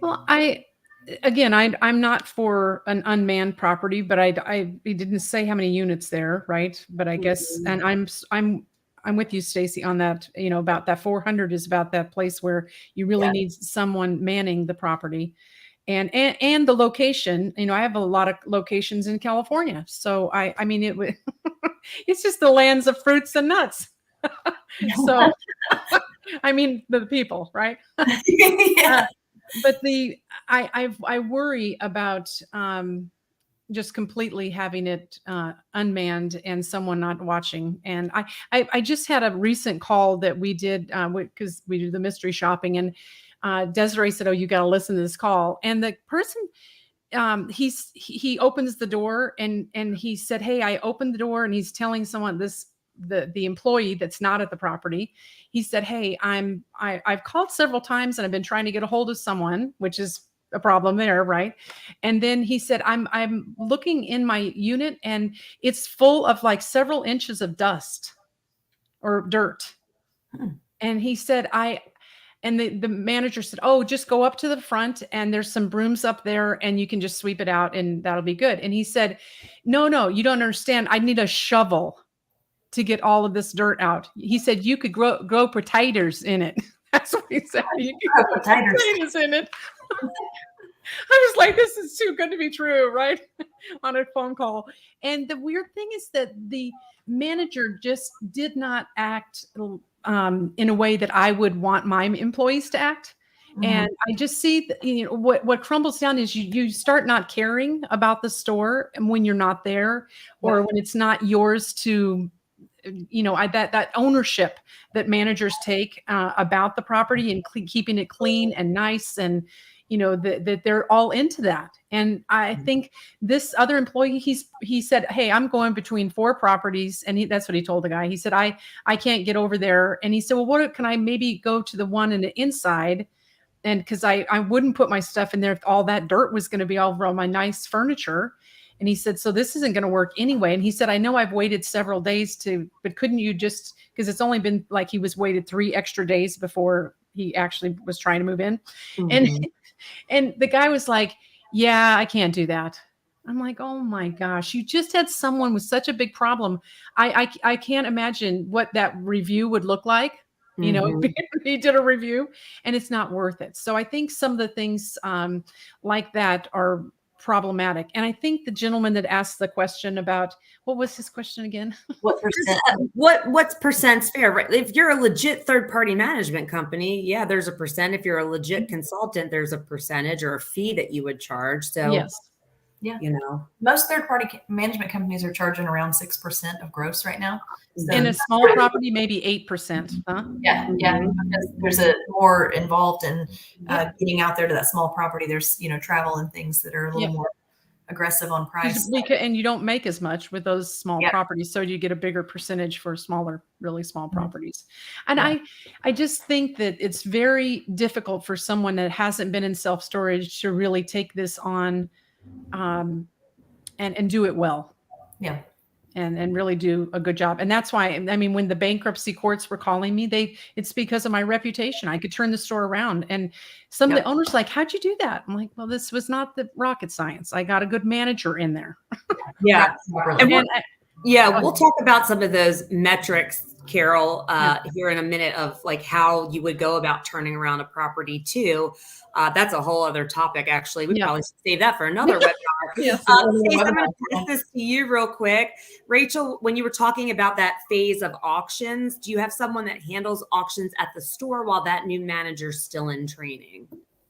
Well, I'm not for an unmanned property, but I didn't say how many units there, right? But I guess, and I'm with you, Stacie, on that. About that 400 is about that place where you really need someone manning the property, and the location. I have a lot of locations in California, so I mean it. It's just the lands of fruits and nuts. So, I mean the people, right? But I worry about just completely having it unmanned and someone not watching. And I just had a recent call that we did because we do the mystery shopping, and Desiree said, "Oh, you got to listen to this call." And the person, he opens the door and he said, "Hey, I opened the door," and he's telling someone the employee that's not at the property. He said, "Hey, I've called several times and I've been trying to get a hold of someone," which is a problem there, right? And then he said, I'm looking in my unit and it's full of like several inches of dust or dirt. And he said, and the manager said, "Oh, just go up to the front and there's some brooms up there and you can just sweep it out and that'll be good." And he said, no, you don't understand. I need a shovel to get all of this dirt out. He said, "You could grow potatoes in it." That's what he said. You could grow potatoes in it. I was like, this is too good to be true, right? On a phone call. And the weird thing is that the manager just did not act in a way that I would want my employees to act. And I just see what crumbles down is you start not caring about the store when you're not there, or when it's not yours to that ownership that managers take about the property and keeping it clean and nice, and that they're all into that. And I think this other employee, he said, "Hey, I'm going between 4 properties," and that's what he told the guy. He said, I can't get over there. And he said, "Well, what can I maybe go to the one in the inside?" And because I wouldn't put my stuff in there if all that dirt was going to be all over all my nice furniture. And he said, "So this isn't going to work anyway." And he said, "I know I've waited several days but couldn't you just," because it's only been like he was waited 3 extra days before he actually was trying to move in. And the guy was like, "Yeah, I can't do that." I'm like, "Oh my gosh, you just had someone with such a big problem." I can't imagine what that review would look like. He did a review, and it's not worth it. So I think some of the things like that are problematic. And I think the gentleman that asked the question about, what was his question again?
What percent?
What's percent's fair, right? If you're a legit third-party management company, yeah, there's a percent. If you're a legit consultant, there's a percentage or a fee that you would charge. So
yes.
Yeah. Most third-party management companies are charging around 6% of gross right now. So,
in a small property, maybe 8%. Huh?
Yeah. Because there's a more involved in getting out there to that small property. There's travel and things that are a little more aggressive on price.
And you don't make as much with those small properties, so you get a bigger percentage for smaller, really small properties. And I just think that it's very difficult for someone that hasn't been in self-storage to really take this on and do it well. Yeah. And really do a good job. And that's why, I mean, when the bankruptcy courts were calling me, it's because of my reputation. I could turn the store around. And some of the owners like, "How'd you do that?" I'm like, "Well, this was not the rocket science. I got a good manager in there."
Yeah. And we'll talk about some of those metrics Carol, here in a minute of like how you would go about turning around a property too. That's a whole other topic, actually. We probably should save that for another webinar.
Yes.
Stace, I'm going to pass this to you real quick. Rachel, when you were talking about that phase of auctions, do you have someone that handles auctions at the store while that new manager's still in training?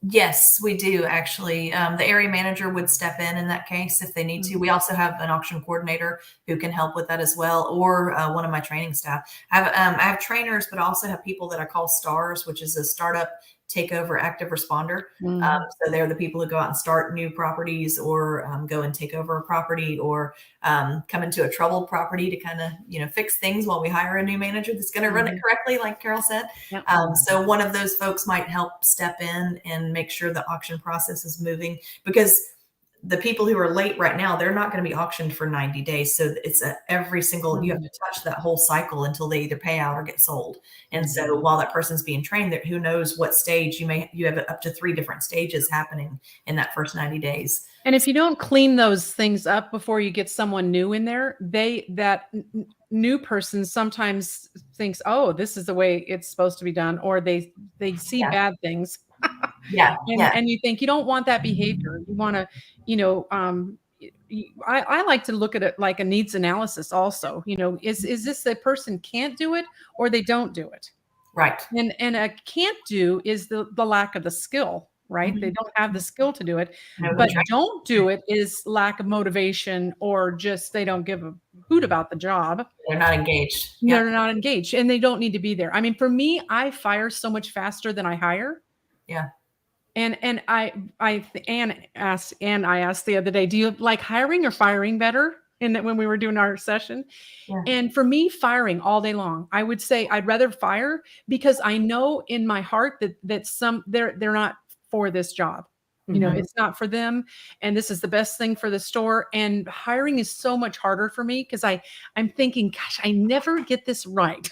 Yes, we do actually. The area manager would step in that case if they need to. We also have an auction coordinator who can help with that as well, or one of my training staff. I have trainers, but I also have people that I call STARS, which is a startup takeover active responder. So they're the people who go out and start new properties, or go and take over a property, or come into a troubled property to kind of, fix things while we hire a new manager that's going to run it correctly, like Carol said.
Yep.
So one of those folks might help step in and make sure the auction process is moving, because the people who are late right now, they're not going to be auctioned for 90 days. So it's every single, you have to touch that whole cycle until they either pay out or get sold. And so while that person's being trained, who knows what stage you have up to 3 different stages happening in that first 90 days.
And if you don't clean those things up before you get someone new in there, that new person sometimes thinks, oh, this is the way it's supposed to be done, or they see bad things. And you think you don't want that behavior. You want to, I like to look at it like a needs analysis also. Is this the person can't do it, or they don't do it?
Right.
And a can't do is the lack of the skill, right? They don't have the skill to do it. But don't do it is lack of motivation, or just they don't give a hoot about the job.
They're not engaged.
They're not engaged, and they don't need to be there. I mean, for me, I fire so much faster than I hire.
Yeah.
And I asked the other day, do you like hiring or firing better? When we were doing our session. Yeah. And for me, firing all day long. I would say I'd rather fire, because I know in my heart that they're not for this job. It's not for them. And this is the best thing for the store. And hiring is so much harder for me, because I'm thinking, gosh, I never get this right.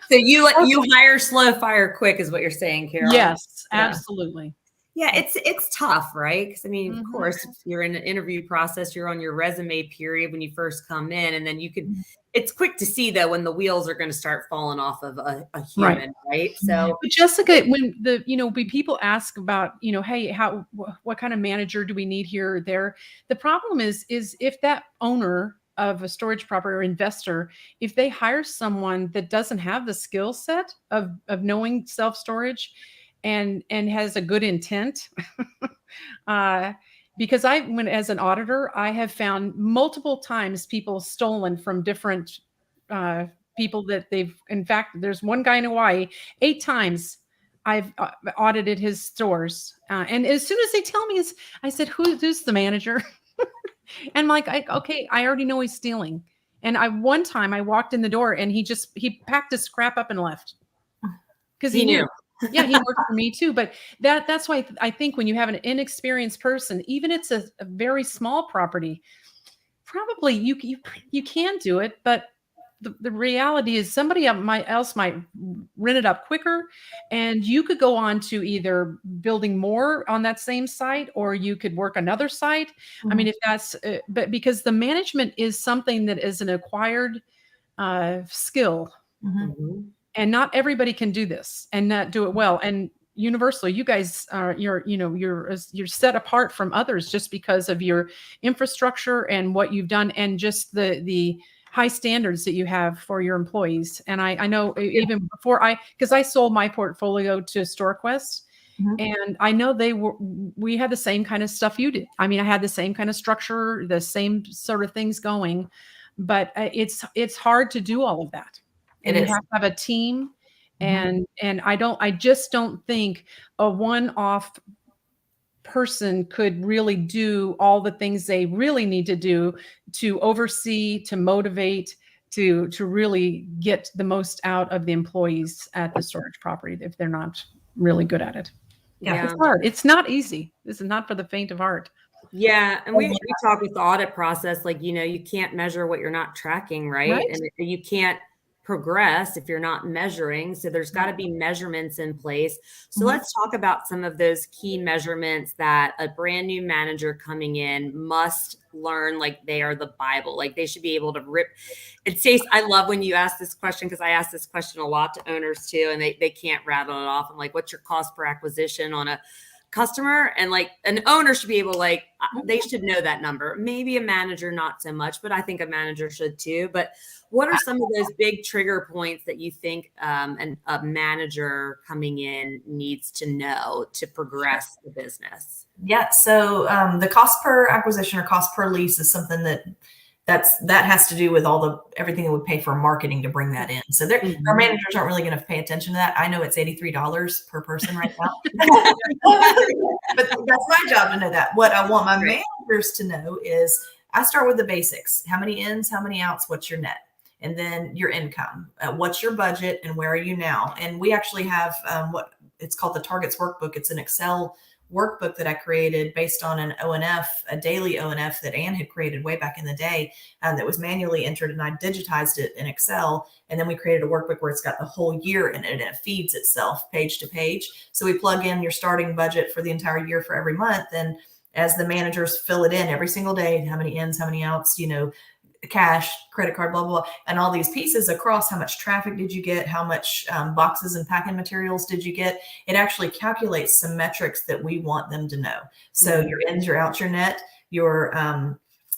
So you hire slow, fire quick is what you're saying, Carol?
Yes, absolutely.
Yeah, it's tough, right? Because of course, you're in an interview process, you're on your resume period when you first come in, and then it's quick to see though when the wheels are going to start falling off of a human, right? So,
but Jessica, when people ask about, hey, what kind of manager do we need here or there? The problem is if that owner of a storage property or investor, if they hire someone that doesn't have the skill set of knowing self-storage and has a good intent, because as an auditor, I have found multiple times people stolen from different people that in fact, there's one guy in Hawaii, 8 times I've audited his stores. And as soon as they tell me, I said, who's the manager? And like, okay, I already know he's stealing. And one time I walked in the door and he packed his scrap up and left, because he knew. Yeah, he worked for me too. But that's why I think when you have an inexperienced person, even it's a very small property, probably you can do it. But the reality is somebody else might rent it up quicker, and you could go on to either building more on that same site, or you could work another site. I mean, if that's, but because the management is something that is an acquired skill. And not everybody can do this and not do it well. And Universal, you guys are you're set apart from others just because of your infrastructure and what you've done, and just the high standards that you have for your employees. And I know even before because I sold my portfolio to StoreQuest, and I know we had the same kind of stuff you did. I mean, I had the same kind of structure, the same sort of things going, but it's hard to do all of that. And you have to have a team, and I just don't think a one-off person could really do all the things they really need to do to oversee, to motivate, to really get the most out of the employees at the storage property if they're not really good at it. Yeah. It's hard. It's not easy. This is not for the faint of heart.
Yeah. And we talk with the audit process, like, you can't measure what you're not tracking, right? And you can't progress if you're not measuring. So there's got to be measurements in place. So
Mhm.
let's talk about some of those key measurements that a brand new manager coming in must learn, like they are the Bible. Like they should be able to rip. It says, I love when you ask this question, because I ask this question a lot to owners too, and they can't rattle it off. I'm like, what's your cost per acquisition on a customer? And like an owner should be able to, like, they should know that number. Maybe a manager not so much, but I think a manager should too. But what are some of those big trigger points that you think a manager coming in needs to know to progress the business?
Yeah. So the cost per acquisition or cost per lease is something that has to do with everything that would pay for marketing to bring that in. So our managers aren't really going to pay attention to that. I know it's $83 per person right now, but that's my job to know that. What I want my managers to know is I start with the basics. How many ins, how many outs, what's your net? And then your income, what's your budget, and where are you now? And we actually have what it's called the Targets Workbook. It's an Excel workbook that I created based on an ONF, a daily ONF that Ann had created way back in the day that was manually entered, and I digitized it in Excel. And then we created a workbook where it's got the whole year in it, and it feeds itself page to page. So we plug in your starting budget for the entire year for every month. And as the managers fill it in every single day, how many ins, how many outs, cash, credit card, blah, blah, blah, and all these pieces across how much traffic did you get, how much boxes and packing materials did you get. It actually calculates some metrics that we want them to know. So your ins, your outs, your net, your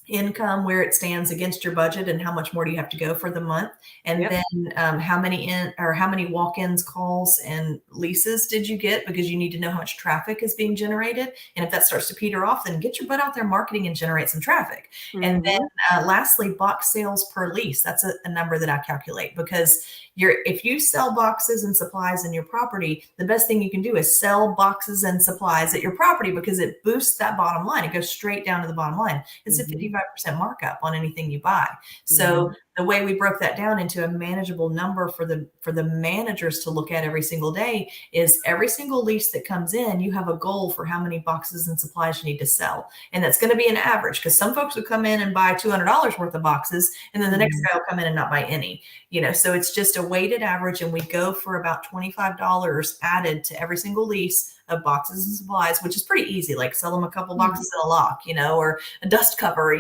income, where it stands against your budget, and how much more do you have to go for the month, and then how many walk-ins, calls, and leases did you get, because you need to know how much traffic is being generated. And if that starts to peter off, then get your butt out there marketing and generate some traffic. And then lastly, box sales per lease. That's a number that I calculate, because if you sell boxes and supplies in your property, the best thing you can do is sell boxes and supplies at your property, because it boosts that bottom line. It goes straight down to the bottom line. It's a 55% markup on anything you buy. So the way we broke that down into a manageable number for the managers to look at every single day is every single lease that comes in, you have a goal for how many boxes and supplies you need to sell. And that's going to be an average, because some folks will come in and buy $200 worth of boxes, and then the next guy will come in and not buy any, so it's just a weighted average. And we go for about $25 added to every single lease of boxes and supplies, which is pretty easy. Like sell them a couple boxes in a lock, or a dust cover,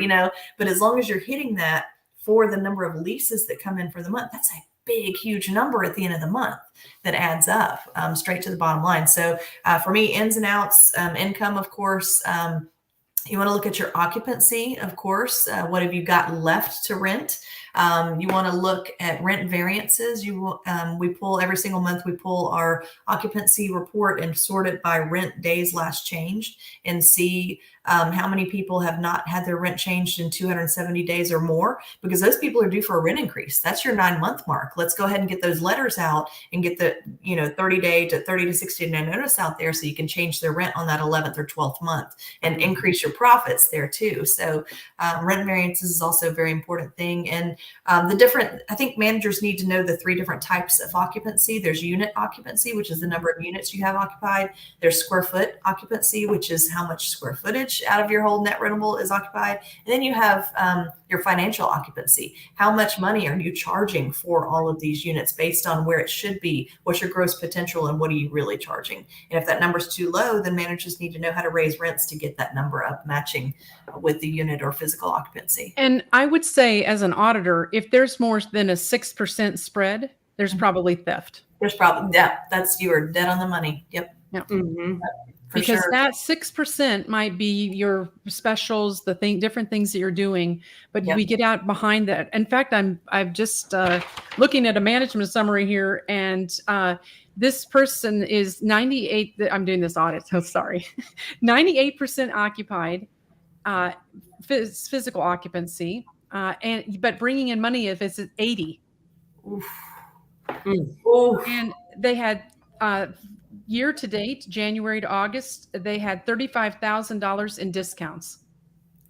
but as long as you're hitting that for the number of leases that come in for the month, that's a big, huge number at the end of the month that adds up straight to the bottom line. So for me, ins and outs, income, of course, you want to look at your occupancy, of course. What have you got left to rent? You want to look at rent variances. We pull every single month, we pull our occupancy report and sort it by rent days last changed, and see how many people have not had their rent changed in 270 days or more, because those people are due for a rent increase. That's your 9-month mark. Let's go ahead and get those letters out and get the 30 to 60 day notice out there, so you can change their rent on that 11th or 12th month and increase your profits there too. So rent variances is also a very important thing. And I think managers need to know the 3 different types of occupancy. There's unit occupancy, which is the number of units you have occupied. There's square foot occupancy, which is how much square footage out of your whole net rentable is occupied. And then you have your financial occupancy. How much money are you charging for all of these units based on where it should be? What's your gross potential, and what are you really charging? And if that number's too low, then managers need to know how to raise rents to get that number up, matching with the unit or physical occupancy.
And I would say, as an auditor, if there's more than a 6% spread, there's probably theft.
There's probably, you are dead on the money. Yep.
Because that 6% might be your specials, different things that you're doing, but we get out behind that. In fact, I'm just looking at a management summary here, and this person is 98. I'm doing this audit, so sorry. 98% occupied, physical occupancy, but bringing in money if it's at 80.
Oof.
And they had year to date, January to August, they had $35,000 in discounts.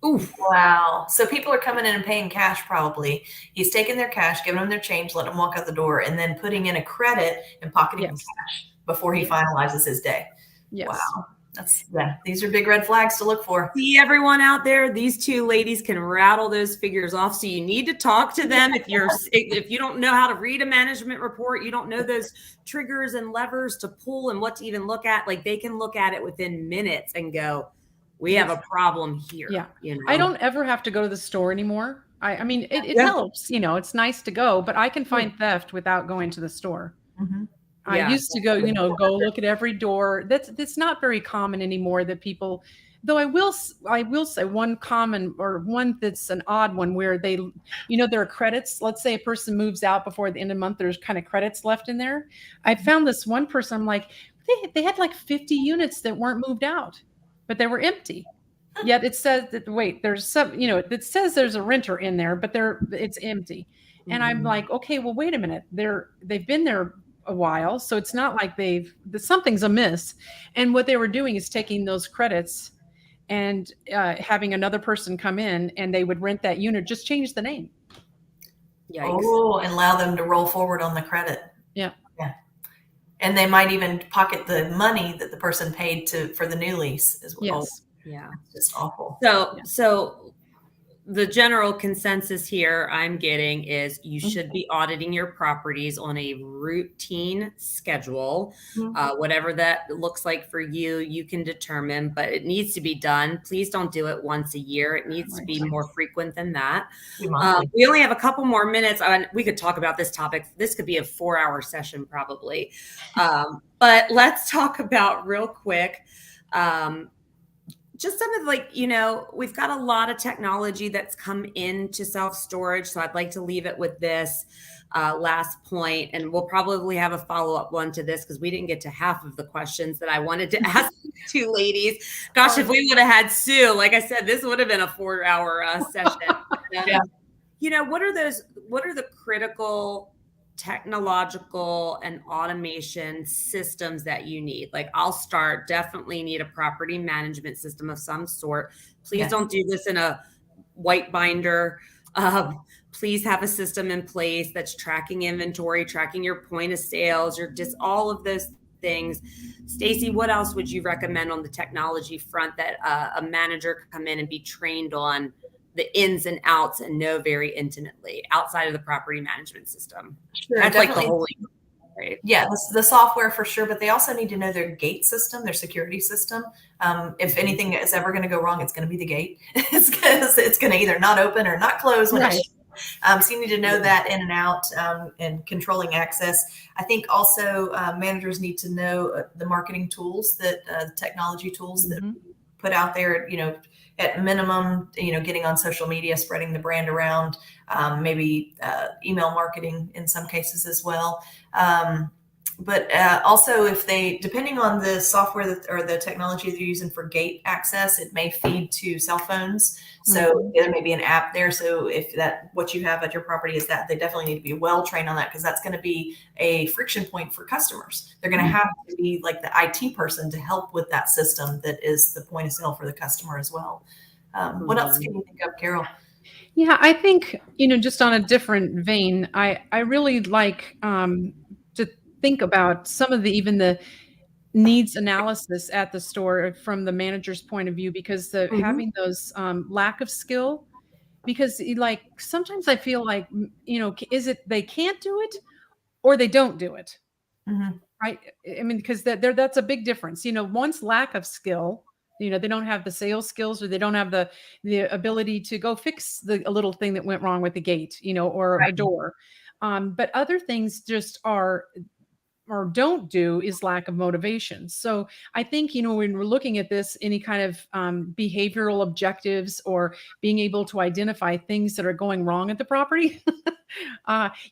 Oof. Wow. So people are coming in and paying cash probably. He's taking their cash, giving them their change, letting them walk out the door, and then putting in a credit and pocketing cash before he finalizes his day.
Yes.
Wow. these are big red flags to look for.
See everyone out there, these two ladies can rattle those figures off. So you need to talk to them. If you don't know how to read a management report, you don't know those triggers and levers to pull and what to even look at, like they can look at it within minutes and go, we have a problem here.
Yeah.
You know?
I don't ever have to go to the store anymore. I mean, it helps, it's nice to go, but I can find theft without going to the store.
Mm-hmm.
I used to go, go look at every door. That's not very common anymore that people, though I will say one common, or one that's an odd one, where they, there are credits. Let's say a person moves out before the end of the month, there's kind of credits left in there. I found this one person, I'm like, they had like 50 units that weren't moved out, but they were empty. Yet it says that, wait, there's some, it says there's a renter in there, but it's empty. And I'm like, okay, well, wait a minute. They've been there a while. So it's not like something's amiss. And what they were doing is taking those credits and having another person come in, and they would rent that unit, just change the name.
Yikes.
Oh, and allow them to roll forward on the credit.
Yeah.
Yeah. And they might even pocket the money that the person paid for the new lease as well.
Yes.
Yeah.
It's just awful.
So the general consensus here I'm getting is you should be auditing your properties on a routine schedule. Whatever that looks like for you, you can determine, but it needs to be done. Please don't do it once a year. It needs to be more frequent than that. We only have a couple more minutes. We could talk about this topic. This could be a 4-hour session probably. But let's talk about real quick. Just some of we've got a lot of technology that's come into self-storage. So I'd like to leave it with this last point, and we'll probably have a follow-up one to this because we didn't get to half of the questions that I wanted to ask two ladies. Gosh, if we would have had Sue, like I said, this would have been a 4-hour session. What are the critical technological and automation systems that you need? Like I'll start, definitely need a property management system of some sort. Please don't do this in a white binder. Please have a system in place that's tracking inventory, tracking your point of sales, all of those things. Stacie, what else would you recommend on the technology front that a manager could come in and be trained on the ins and outs and know very intimately outside of the property management system?
Sure,
that's
definitely.
like the whole, right?
Yeah, the software for sure, but they also need to know their gate system, their security system. If anything is ever going to go wrong, it's going to be the gate. It's going to either not open or not close.
Right.
So you need to know that in and out, and controlling access. I think also managers need to know the marketing tools the technology tools that put out there, at minimum, getting on social media, spreading the brand around, maybe email marketing in some cases as well. But also depending on the software or the technology they're using for gate access, it may feed to cell phones. So there may be an app there. So if what you have at your property is that, they definitely need to be well trained on that, because that's going to be a friction point for customers. They're going to have to be like the IT person to help with that system that is the point of sale for the customer as well. What else can you think of, Carol?
Yeah, I think, just on a different vein, I really like to think about some of even the needs analysis at the store from the manager's point of view, because having those lack of skill, because sometimes I feel like, is it they can't do it or they don't do it? Right. I mean, because that's a big difference. One's lack of skill, they don't have the sales skills, or they don't have the ability to go fix a little thing that went wrong with the gate, or a door. But other things just are, or don't do, is lack of motivation. So I think, when we're looking at this, any kind of behavioral objectives, or being able to identify things that are going wrong at the property,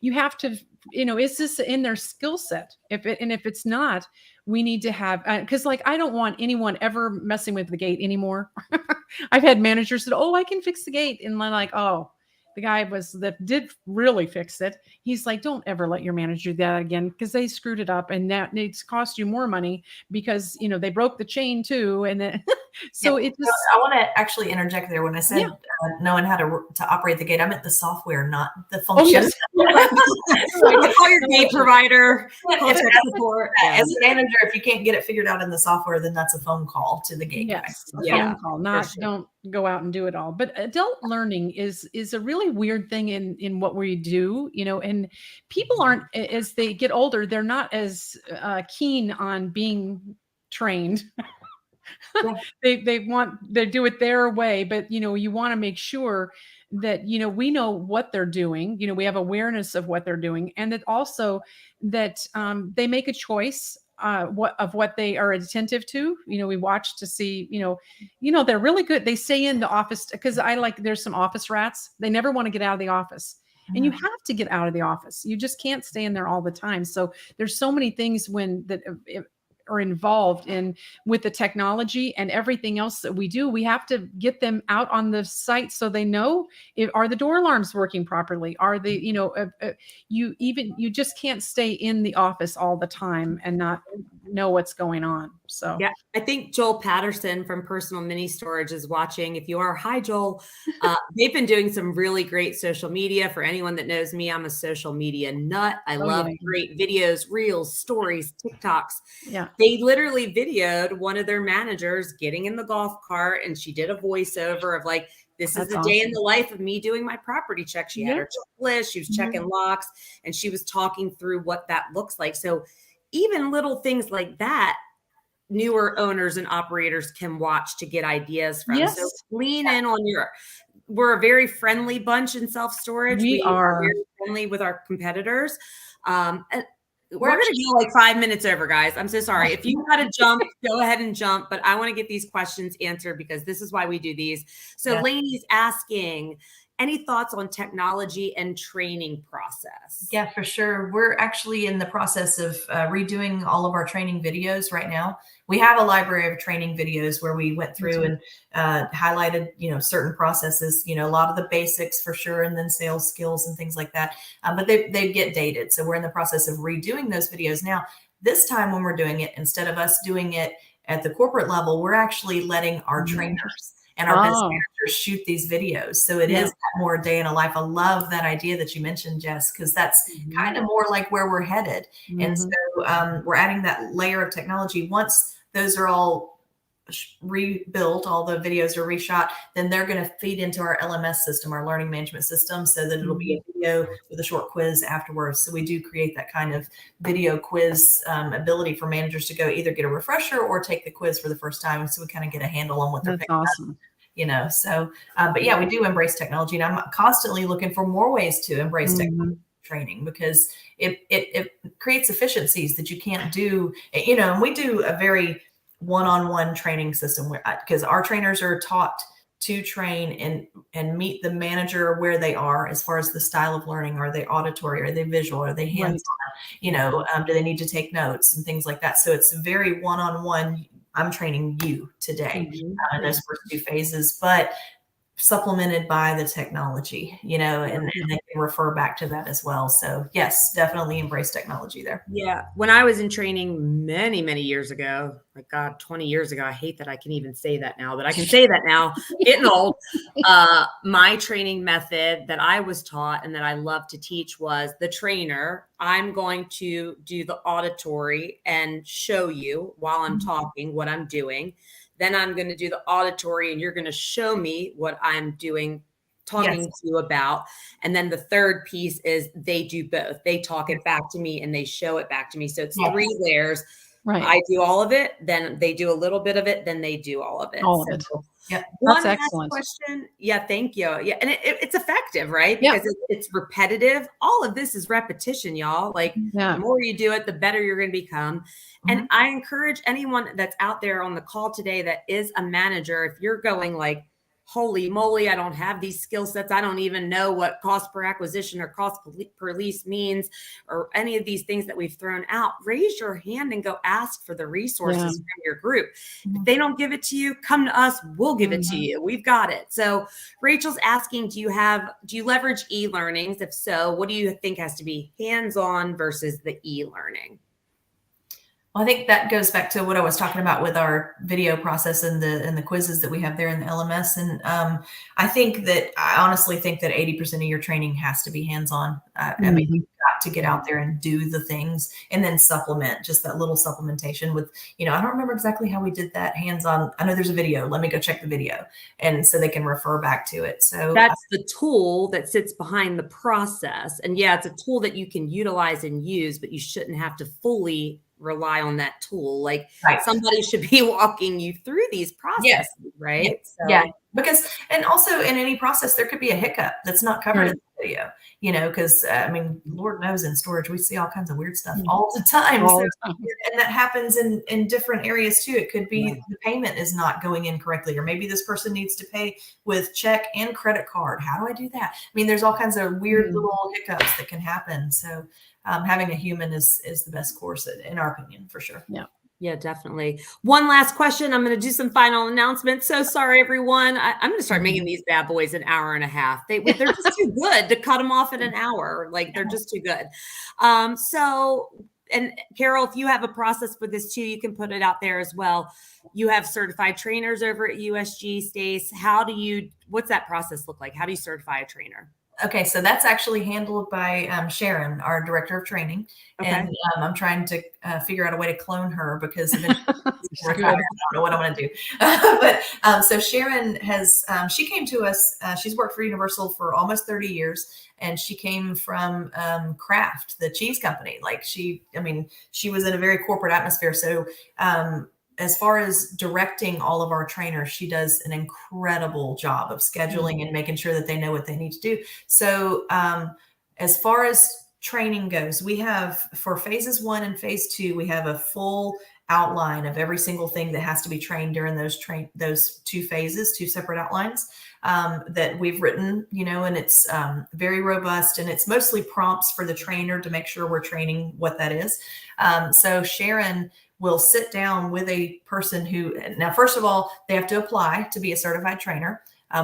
you have to, is this in their skill set? If it's not, we need to have, because I don't want anyone ever messing with the gate anymore. I've had managers that, I can fix the gate. And I'm like, the guy that did really fix it. He's like, don't ever let your manager do that again, because they screwed it up, and that it's cost you more money because, they broke the chain too. And then So
Yeah.
it just,
I want to actually interject there. When I said
yeah.
knowing how to operate the gate, I meant the software, not the
Oh,
function.
yes. You're right.
Call your gate provider, call
If
tech
that's-
support.
As a manager, if you can't get it figured out in the software, then that's a phone call to the gate guy.
Yes, a
Yeah,
phone call, not
sure.
don't go out and do it all. But adult learning is a really weird thing in what we do, and people aren't as they get older, they're not as keen on being trained.
Yeah.
They do it their way, but you want to make sure that we know what they're doing, we have awareness of what they're doing, and that also that they make a choice what they are attentive to. We watch to see, they're really good. They stay in the office because there's some office rats. They never want to get out of the office. And you have to get out of the office. You just can't stay in there all the time. So there's so many things that are involved in with the technology and everything else that we do. We have to get them out on the site so they know are the door alarms working properly? Are they, you just can't stay in the office all the time and not know what's going on. So
yeah, I think Joel Patterson from Personal Mini Storage is watching. If you are, hi Joel. They've been doing some really great social media. For anyone that knows me, I'm a social media nut. I love great videos, reels, stories, TikToks.
Yeah.
They literally videoed one of their managers getting in the golf cart, and she did a voiceover of like, this is a day in the life of me doing my property check. She had her checklist, she was checking locks, and she was talking through what that looks like. So even little things like that, newer owners and operators can watch to get ideas from.
Yes.
So lean in on we're a very friendly bunch in self-storage.
We are
very friendly with our competitors. And we're going to go like 5 minutes over, guys. I'm so sorry. If you got to jump, go ahead and jump. But I want to get these questions answered because this is why we do these. So Lainey's asking, any thoughts on technology and training process?
Yeah, for sure. We're actually in the process of redoing all of our training videos right now. We have a library of training videos where we went through and highlighted, certain processes, a lot of the basics for sure, and then sales skills and things like that. But they get dated. So we're in the process of redoing those videos now. This time when we're doing it, instead of us doing it at the corporate level, we're actually letting our trainers and our business managers shoot these videos. So it is more a day in a life. I love that idea that you mentioned, Jess, because that's kind of more like where we're headed. And so we're adding that layer of technology. Once those are all rebuilt, all the videos are reshot, then they're going to feed into our LMS system, our learning management system, so that it'll be a video with a short quiz afterwards. So we do create that kind of video quiz ability for managers to go either get a refresher or take the quiz for the first time. So we kind of get a handle on what they're picking up. So, but yeah, we do embrace technology, and I'm constantly looking for more ways to embrace technology training, because it creates efficiencies that you can't do, and we do a very one-on-one training system because our trainers are taught to train and meet the manager where they are as far as the style of learning. Are they auditory? Are they visual? Are they hands-on? Do they need to take notes and things like that? So it's very one-on-one. I'm training you today in those first two phases, but supplemented by the technology, and they can refer back to that as well. So yes, definitely embrace technology there.
Yeah. When I was in training many, many years ago, like God, 20 years ago, I hate that I can even say that now, but I can say that now, getting old. My training method that I was taught and that I love to teach was the trainer. I'm going to do the auditory and show you while I'm talking what I'm doing. Then I'm going to do the auditory and you're going to show me what I'm doing, talking to you about. And then the third piece is they do both. They talk it back to me and they show it back to me. So it's 3 layers. Right. I do all of it. Then they do a little bit of it. Then they do all of it.
Yeah.
One last question. Yeah. Thank you. Yeah. And it's effective, right? Because it's repetitive. All of this is repetition, y'all. Like the more you do it, the better you're going to become. And I encourage anyone that's out there on the call today that is a manager, if you're going like, holy moly, I don't have these skill sets. I don't even know what cost per acquisition or cost per lease means, or any of these things that we've thrown out. Raise your hand and go ask for the resources from your group. If they don't give it to you, come to us. We'll give it to you. We've got it. So Rachel's asking, do you leverage e-learnings? If so, what do you think has to be hands-on versus the e-learning?
Well, I think that goes back to what I was talking about with our video process and the quizzes that we have there in the LMS. And I honestly think that 80% of your training has to be hands-on. I mean, you've got to get out there and do the things, and then supplement, just that little supplementation with, I don't remember exactly how we did that hands-on. I know there's a video. Let me go check the video, and so they can refer back to it. So
that's the tool that sits behind the process. And yeah, it's a tool that you can utilize and use, but you shouldn't have to fully rely on that tool. Like somebody should be walking you through these processes, right?
Yes. So, because, and also in any process, there could be a hiccup that's not covered in the video, because Lord knows in storage, we see all kinds of weird stuff all the time. And that happens in different areas too. It could be the payment is not going in correctly, or maybe this person needs to pay with check and credit card. How do I do that? There's all kinds of weird little hiccups that can happen. So having a human is the best course, in our opinion, for sure.
Yeah, definitely. One last question. I'm going to do some final announcements. So sorry, everyone. I'm going to start making these bad boys an hour and a half. They're just too good to cut them off in an hour. Like, they're just too good. And Carol, if you have a process for this too, you can put it out there as well. You have certified trainers over at USG, Stace. What's that process look like? How do you certify a trainer?
Okay, so that's actually handled by Sharon, our director of training. Okay. And I'm trying to figure out a way to clone her, because eventually I don't know what I'm going to do. But so Sharon she came to us. She's worked for Universal for almost 30 years. And she came from Kraft, the cheese company. Like she was in a very corporate atmosphere. So as far as directing all of our trainers, she does an incredible job of scheduling and making sure that they know what they need to do. So as far as training goes, we have, for phases 1 and phase 2, we have a full outline of every single thing that has to be trained during those 2 phases, 2 separate outlines that we've written, and it's very robust, and it's mostly prompts for the trainer to make sure we're training what that is. So Sharon will sit down with a person now, first of all, they have to apply to be a certified trainer.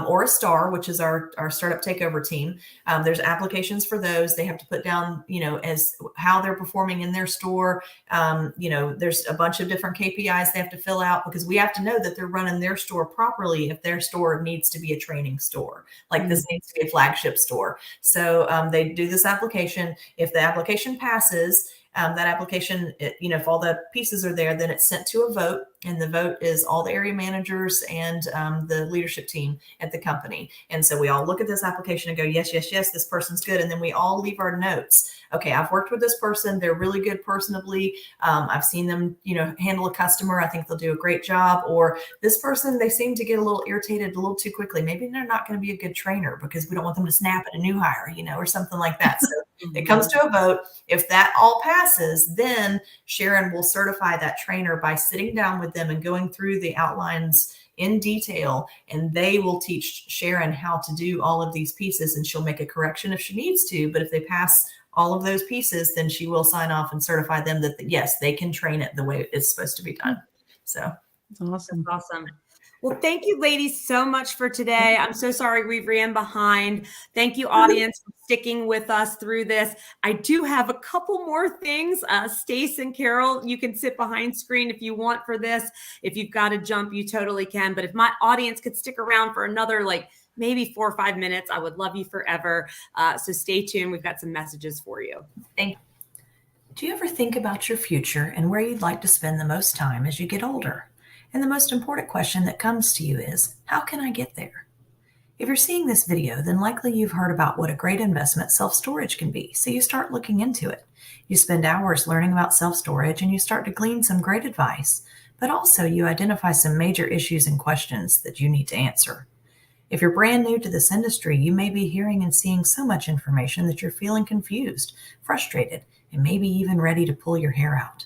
Or a STAR, which is our startup takeover team. There's applications for those. They have to put down, as how they're performing in their store. There's a bunch of different KPIs they have to fill out, because we have to know that they're running their store properly if their store needs to be a training store. Like this needs to be a flagship store. So they do this application. If the application passes, that application, if all the pieces are there, then it's sent to a vote, and the vote is all the area managers and the leadership team at the company. And so we all look at this application and go, yes, yes, yes, this person's good. And then we all leave our notes. Okay, I've worked with this person. They're really good personably. I've seen them, handle a customer. I think they'll do a great job. Or this person, they seem to get a little irritated a little too quickly. Maybe they're not going to be a good trainer, because we don't want them to snap at a new hire, or something like that. So it comes to a vote. If that all passes, then Sharon will certify that trainer by sitting down with them and going through the outlines in detail, and they will teach Sharon how to do all of these pieces, and she'll make a correction if she needs to. But if they pass all of those pieces, then she will sign off and certify them that yes, they can train it the way it's supposed to be done. So
that's awesome.
That's awesome. Well, thank you, ladies, so much for today. I'm so sorry we ran behind. Thank you, audience, for sticking with us through this. I do have a couple more things. Stace and Carol, you can sit behind screen if you want for this. If you've got to jump, you totally can. But if my audience could stick around for another, maybe 4 or 5 minutes, I would love you forever. So stay tuned. We've got some messages for you.
Thank you. Do you ever think about your future and where you'd like to spend the most time as you get older? And the most important question that comes to you is, how can I get there? If you're seeing this video, then likely you've heard about what a great investment self-storage can be, so you start looking into it. You spend hours learning about self-storage, and you start to glean some great advice, but also you identify some major issues and questions that you need to answer. If you're brand new to this industry, you may be hearing and seeing so much information that you're feeling confused, frustrated, and maybe even ready to pull your hair out.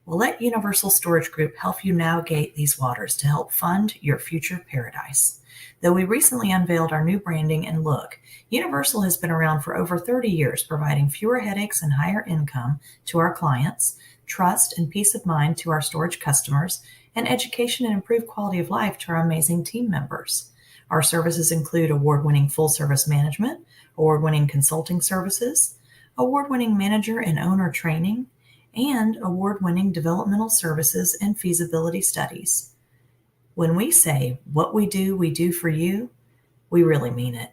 Well, let Universal Storage Group help you navigate these waters to help fund your future paradise. Though we recently unveiled our new branding and look, Universal has been around for over 30 years, providing fewer headaches and higher income to our clients, trust and peace of mind to our storage customers, and education and improved quality of life to our amazing team members. Our services include award-winning full-service management, award-winning consulting services, award-winning manager and owner training, and award-winning developmental services and feasibility studies. When we say what we do for you, we really mean it.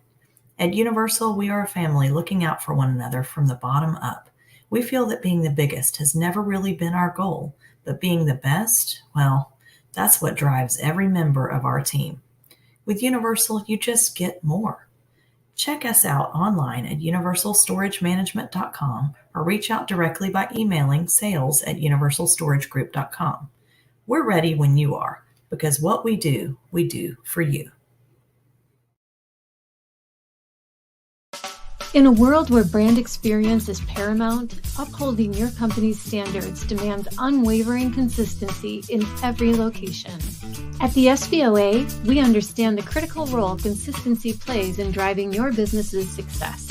At Universal, we are a family looking out for one another from the bottom up. We feel that being the biggest has never really been our goal, but being the best, well, that's what drives every member of our team. With Universal, you just get more. Check us out online at universalstoragemanagement.com or reach out directly by emailing sales@universalstoragegroup.com. We're ready when you are, because what we do for you.
In a world where brand experience is paramount, upholding your company's standards demands unwavering consistency in every location. At the SBOA, we understand the critical role consistency plays in driving your business's success.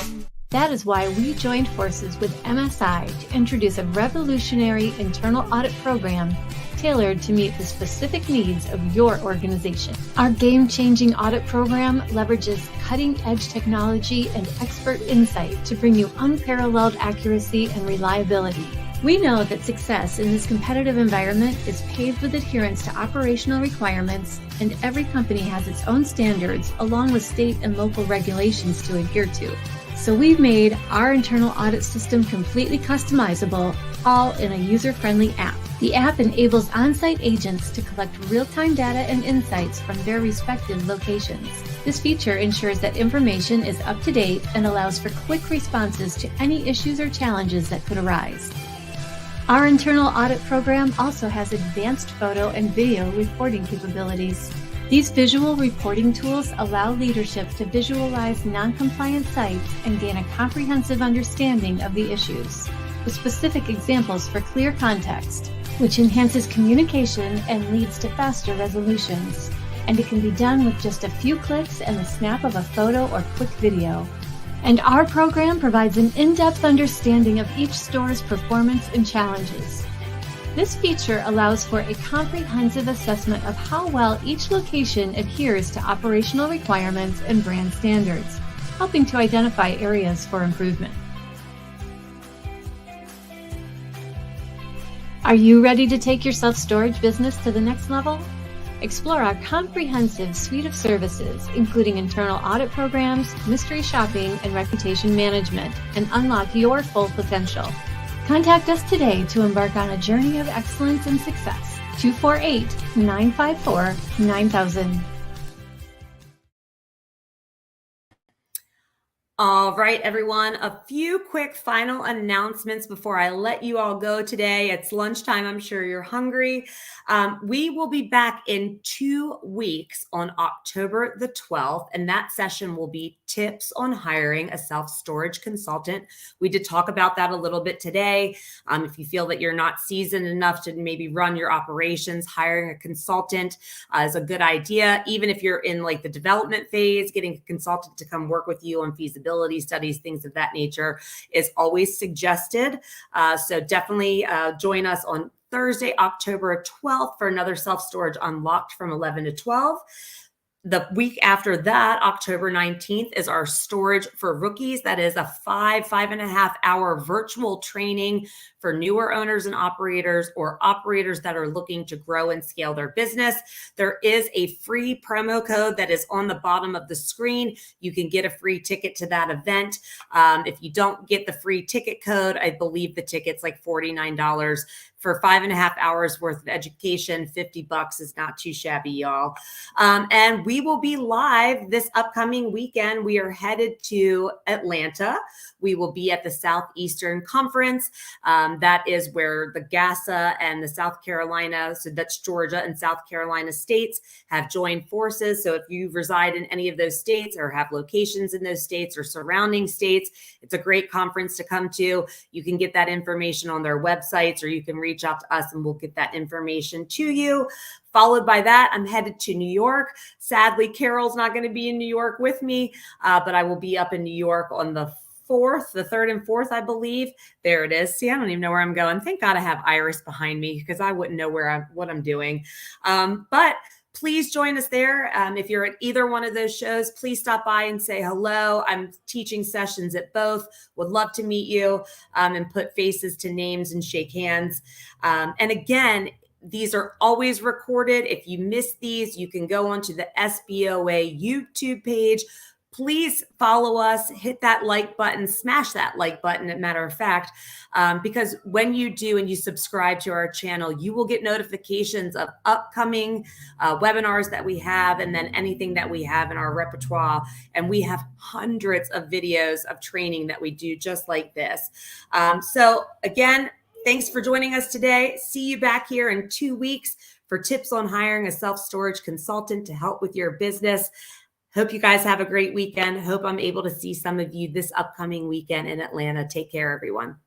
That is why we joined forces with MSI to introduce a revolutionary internal audit program tailored to meet the specific needs of your organization. Our game-changing audit program leverages cutting-edge technology and expert insight to bring you unparalleled accuracy and reliability. We know that success in this competitive environment is paved with adherence to operational requirements, and every company has its own standards along with state and local regulations to adhere to. So we've made our internal audit system completely customizable, all in a user-friendly app. The app enables on-site agents to collect real-time data and insights from their respective locations. This feature ensures that information is up to date and allows for quick responses to any issues or challenges that could arise. Our internal audit program also has advanced photo and video reporting capabilities. These visual reporting tools allow leadership to visualize non-compliant sites and gain a comprehensive understanding of the issues, with specific examples for clear context, which enhances communication and leads to faster resolutions. And it can be done with just a few clicks and the snap of a photo or quick video. And our program provides an in-depth understanding of each store's performance and challenges. This feature allows for a comprehensive assessment of how well each location adheres to operational requirements and brand standards, helping to identify areas for improvement. Are you ready to take your self-storage business to the next level? Explore our comprehensive suite of services, including internal audit programs, mystery shopping, and reputation management, and unlock your full potential. Contact us today to embark on a journey of excellence and success. 248-954-9000.
All right, everyone, a few quick final announcements before I let you all go today. It's lunchtime. I'm sure you're hungry. We will be back in 2 weeks on October the 12th, and that session will be tips on hiring a self-storage consultant. We did talk about that a little bit today. If you feel that you're not seasoned enough to maybe run your operations, hiring a consultant is a good idea. Even if you're in like the development phase, getting a consultant to come work with you on feasibility studies, things of that nature is always suggested. So definitely join us on Thursday, October 12th for another Self-Storage Unlocked from 11 to 12. The week after that, October 19th, is our Storage for Rookies. That is a 5.5 hour virtual training for newer owners and operators or operators that are looking to grow and scale their business. There is a free promo code that is on the bottom of the screen. You can get a free ticket to that event. If you don't get the free ticket code, I believe the ticket's like $49. For 5.5 hours worth of education. $50 is not too shabby, y'all. And we will be live this upcoming weekend. We are headed to Atlanta. We will be at the Southeastern Conference. That is where the GASA and the South Carolina, so that's Georgia and South Carolina states, have joined forces. So if you reside in any of those states or have locations in those states or surrounding states, it's a great conference to come to. You can get that information on their websites, or you can reach out to us and we'll get that information to you. Followed by that, I'm headed to New York. Sadly, Carol's not going to be in New York with me, but I will be up in New York on the 3rd and 4th, I believe. There it is. See, I don't even know where I'm going. Thank God I have Iris behind me because I wouldn't know what I'm doing. But please join us there. If you're at either one of those shows, please stop by and say hello. I'm teaching sessions at both. Would love to meet you and put faces to names and shake hands. And again, these are always recorded. If you miss these, you can go onto the SBOA YouTube page. Please follow us, hit that like button, smash that like button, as a matter of fact, because when you do and you subscribe to our channel, you will get notifications of upcoming webinars that we have and then anything that we have in our repertoire. And we have hundreds of videos of training that we do just like this. So again, thanks for joining us today. See you back here in 2 weeks for tips on hiring a self-storage consultant to help with your business. Hope you guys have a great weekend. Hope I'm able to see some of you this upcoming weekend in Atlanta. Take care, everyone.